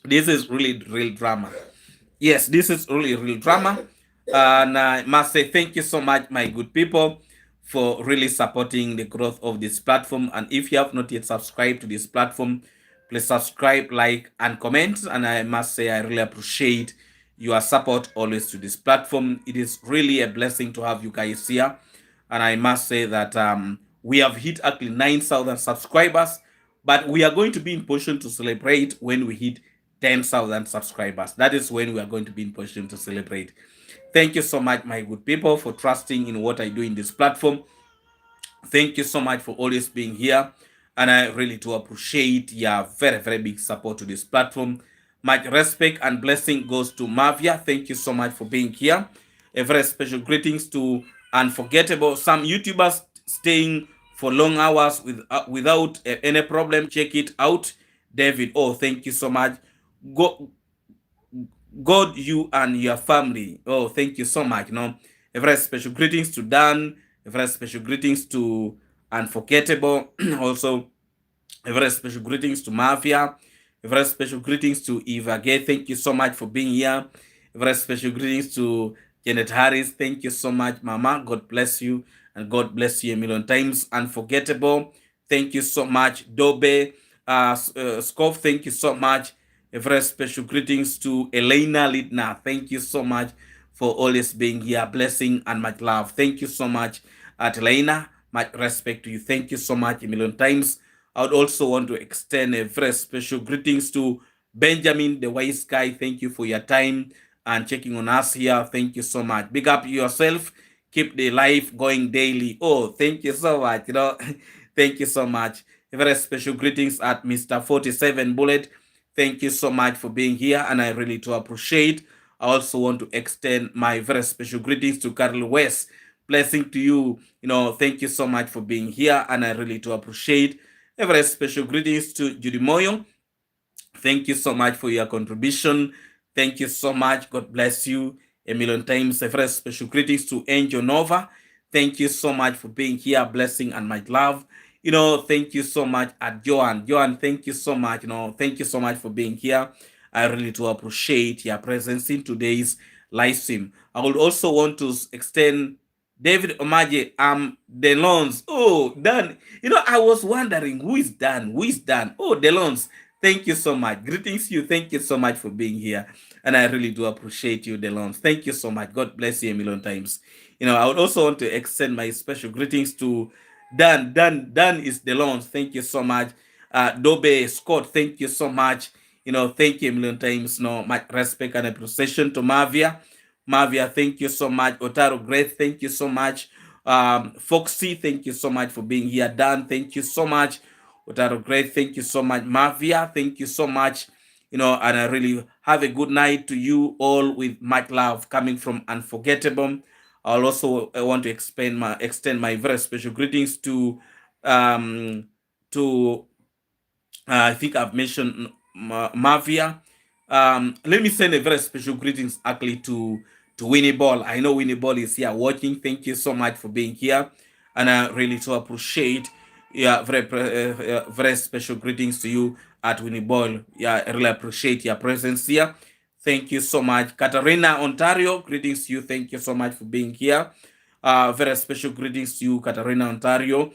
This is really real drama. Yes, this is really real drama. And I must say thank you so much, my good people, for really supporting the growth of this platform. And if you have not yet subscribed to this platform, please subscribe, like, and comment. And I must say I really appreciate your support always to this platform. It is really a blessing to have you guys here. And I must say that we have hit actually 9,000 subscribers, but we are going to be in position to celebrate when we hit 10,000 subscribers. That is when we are going to be in position to celebrate. Thank you so much, my good people, for trusting in what I do in this platform. Thank you so much for always being here. And I really do appreciate your very, very big support to this platform. Much respect and blessing goes to Mavia. Thank you so much for being here. A very special greetings to Unforgettable. Some YouTubers staying for long hours without any problem. Check it out. David, oh, thank you so much. Go, God, you and your family. Oh, thank you so much. A very special greetings to Dan. A very special greetings to Unforgettable. Also, a very special greetings to Mafia. A very special greetings to Eva Gay. Thank you so much for being here. A very special greetings to Janet Harris. Thank you so much, Mama. God bless you. And God bless you a million times. Unforgettable. Thank you so much, Dobe. Scoff, thank you so much. A very special greetings to Elena Lidna. Thank you so much for always being here. Blessing and much love. Thank you so much, Elena. Much respect to you. Thank you so much a million times. I would also want to extend a very special greetings to Benjamin, the wise guy. Thank you for your time and checking on us here. Thank you so much. Big up yourself. Keep the life going daily. Oh, thank you so much. Thank you so much. A very special greetings at Mr. 47 Bullet. Thank you so much for being here, and I really do appreciate. I also want to extend my very special greetings to Carl West. Blessing to you. Thank you so much for being here, and I really do appreciate. A very special greetings to Judy Moyo. Thank you so much for your contribution. Thank you so much. God bless you a million times. A very special greetings to Angel Nova. Thank you so much for being here. Blessing and my love. Thank you so much at Joan. Joan, thank you so much. Thank you so much for being here. I really do appreciate your presence in today's live stream. I would also want to extend David Omaje, Delons. Oh, Dan. I was wondering who is Dan? Who is Dan? Oh, Delons. Thank you so much. Greetings to you. Thank you so much for being here. And I really do appreciate you, Delons. Thank you so much. God bless you a million times. I would also want to extend my special greetings to Dan. Dan is Delons. Thank you so much. Dobe Scott, thank you so much. Thank you a million times. Much respect and appreciation to Mavia. Mavia, thank you so much. Otaro Great, thank you so much. Foxy, thank you so much for being here. Dan, thank you so much. Otaro Great, thank you so much. Mavia, thank you so much. And I really have a good night to you all with much love coming from Unforgettable. I'll also want to extend my very special greetings to I think I've mentioned Mavia. Let me send a very special greetings actually to Winnie Ball. I know Winnie Ball is here watching. Thank you so much for being here, and I really so appreciate. Yeah, very special greetings to you at Winnie Ball. Yeah, I really appreciate your presence here. Thank you so much, Katarina Ontario. Greetings to you. Thank you so much for being here. Very special greetings to you, Katarina Ontario.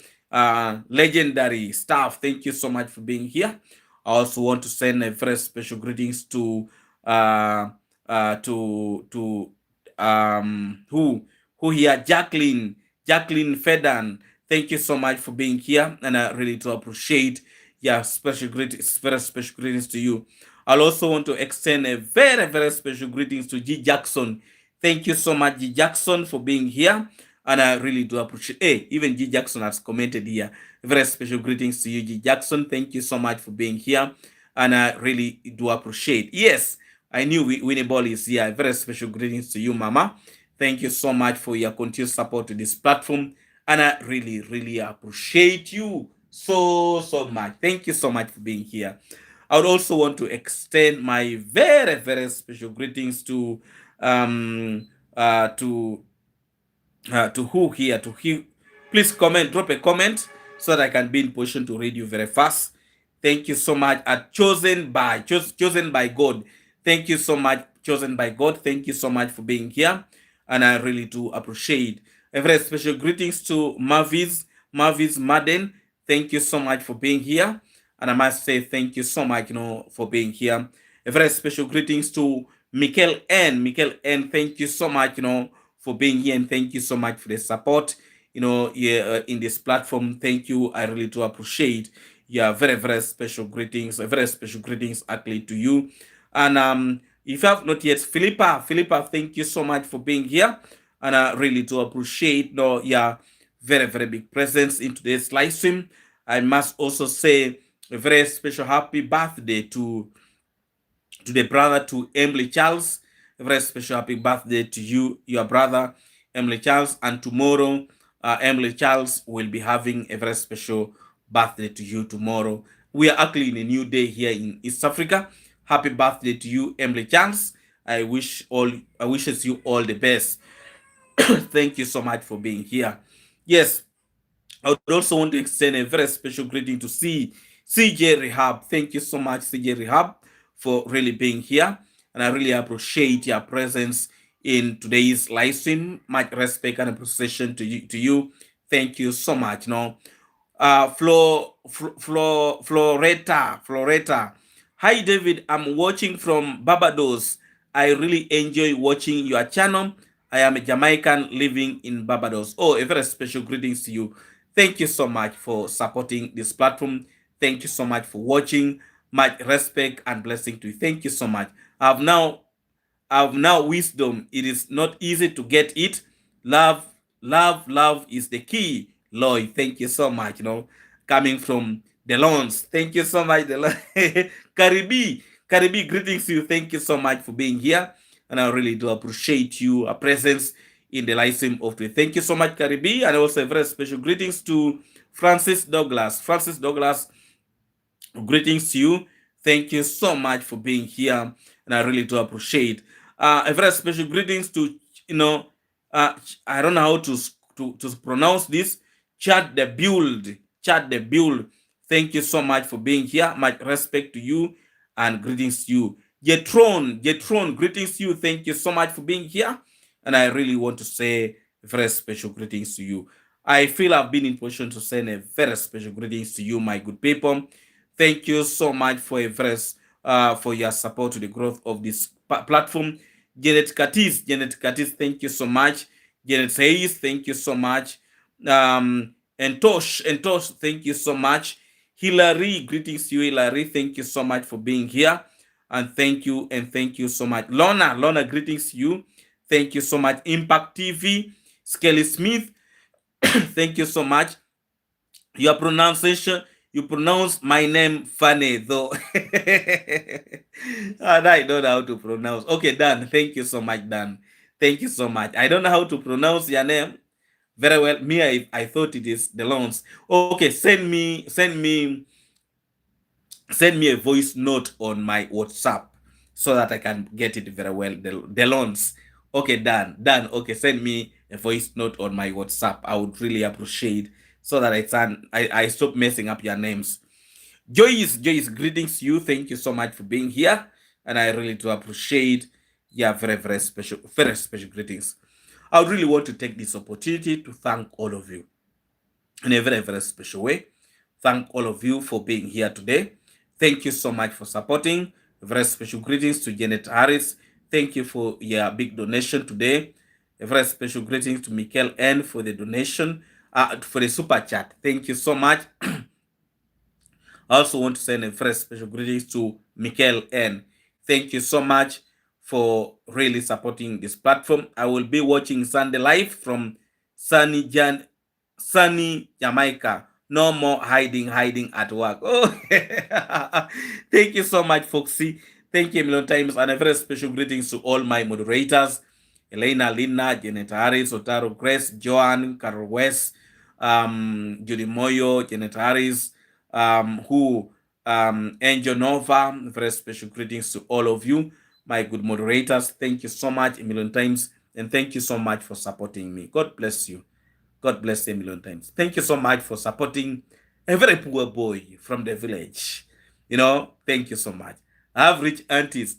Legendary staff, thank you so much for being here. I also want to send a very special greetings to who here, Jacqueline Fedan. Thank you so much for being here, and I really do appreciate your special greetings, very special greetings to you. I'll also want to extend a very, very special greetings to G Jackson. Thank you so much, G Jackson, for being here. And I really do appreciate. Hey, even G Jackson has commented here. Very special greetings to you, G Jackson. Thank you so much for being here. And I really do appreciate. Yes, I knew Winnie Ball is here. Very special greetings to you, Mama. Thank you so much for your continued support to this platform. And I really, really appreciate you so much. Thank you so much for being here. I would also want to extend my very, very special greetings to who here, to who. Please drop a comment so that I can be in position to read you very fast. Thank you so much. Chosen by God. Thank you so much, chosen by God. Thank you so much for being here, and I really do appreciate. A very special greetings to Mavis Madden. Thank you so much for being here, and I must say thank you so much, for being here. A very special greetings to Mikel N. Thank you so much, for being here, and thank you so much for the support, in this platform. Thank you. I really do appreciate. Yeah, very, very special greetings. Very special greetings actually to you. And if you have not yet, Philippa, thank you so much for being here, and I really do appreciate. very, very big presence in today's live stream. I must also say a very special happy birthday to the brother to Emily Charles. A very special happy birthday to you, your brother, Emily Charles. And tomorrow, Emily Charles will be having a very special birthday to you tomorrow. We are actually in a new day here in East Africa. Happy birthday to you, Emily Charles. I wishes you all the best. Thank you so much for being here. Yes, I would also want to extend a very special greeting to CJ Rehab. Thank you so much, CJ Rehab, for really being here. And I really appreciate your presence in today's live stream. Much respect and appreciation to you. Thank you so much. No, Floreta. Hi, David. I'm watching from Barbados. I really enjoy watching your channel. I am a Jamaican living in Barbados. Oh, a very special greetings to you. Thank you so much for supporting this platform. Thank you so much for watching. Much respect and blessing to you. Thank you so much. I've now wisdom. It is not easy to get it. Love, love is the key. Lloyd, thank you so much. Coming from the lawns. Thank you so much, the Caribe, greetings to you. Thank you so much for being here. And I really do appreciate your presence in the live stream of today. Thank you so much, Caribe. And also a very special greetings to Francis Douglas. Francis Douglas, greetings to you. Thank you so much for being here, and I really do appreciate. A very special greetings to I don't know how to pronounce this. Chad the Build, Chad the Build. Thank you so much for being here. Much respect to you, and greetings to you. Jetron, greetings to you. Thank you so much for being here, and I really want to say very special greetings to you. I feel I've been in position to send a very special greetings to you, my good people. Thank you so much for for your support to the growth of this platform. Janet Katis, thank you so much. Janet Hayes, thank you so much. Entosh, thank you so much. Hilary, greetings to you, Hilary. Thank you so much for being here. And thank you so much. Lorna, greetings to you. Thank you so much. Impact TV, Skelly Smith, thank you so much. Your pronunciation, you pronounce my name funny though. And I don't know how to pronounce. Okay, Dan. Thank you so much, Dan. Thank you so much. I don't know how to pronounce your name very well. Me, I thought it is the loans. Okay, send me a voice note on my WhatsApp so that I can get it very well. The loans. Okay, Dan. Okay, send me a voice note on my WhatsApp. I would really appreciate, so that I stop messing up your names. Joyce, greetings to you. Thank you so much for being here, and I really do appreciate your very special greetings. I would really want to take this opportunity to thank all of you in a very special way. Thank all of you for being here today. Thank you so much for supporting. Very special greetings to Janet Harris. Thank you for your big donation today. A very special greetings to Michael N for the donation, for the super chat. Thank you so much. I also want to send a very special greetings to Michael N. Thank you so much for really supporting this platform. I will be watching Sunday Live from sunny Jamaica. No more hiding at work. Oh, thank you so much, Foxy. Thank you a million times, and a very special greetings to all my moderators: Elena, Lina, Janet Harris, Otaro Grace, Joan, Carol West, Judy Moyo, Janet Harris, Angel Nova. Very special greetings to all of you, my good moderators. Thank you so much a million times, and thank you so much for supporting me. God bless you. God bless you a million times. Thank you so much for supporting a very poor boy from the village. Thank you so much. I have rich aunties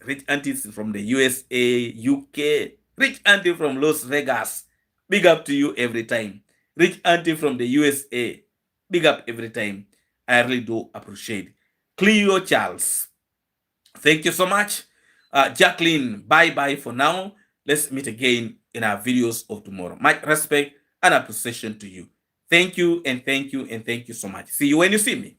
from the USA, UK, rich auntie from Las Vegas. Big up to you every time. Rich auntie from the USA. Big up every time. I really do appreciate. Cleo Charles. Thank you so much. Jacqueline, bye-bye for now. Let's meet again in our videos of tomorrow. Much respect and appreciation to you. Thank you and thank you and thank you so much. See you when you see me.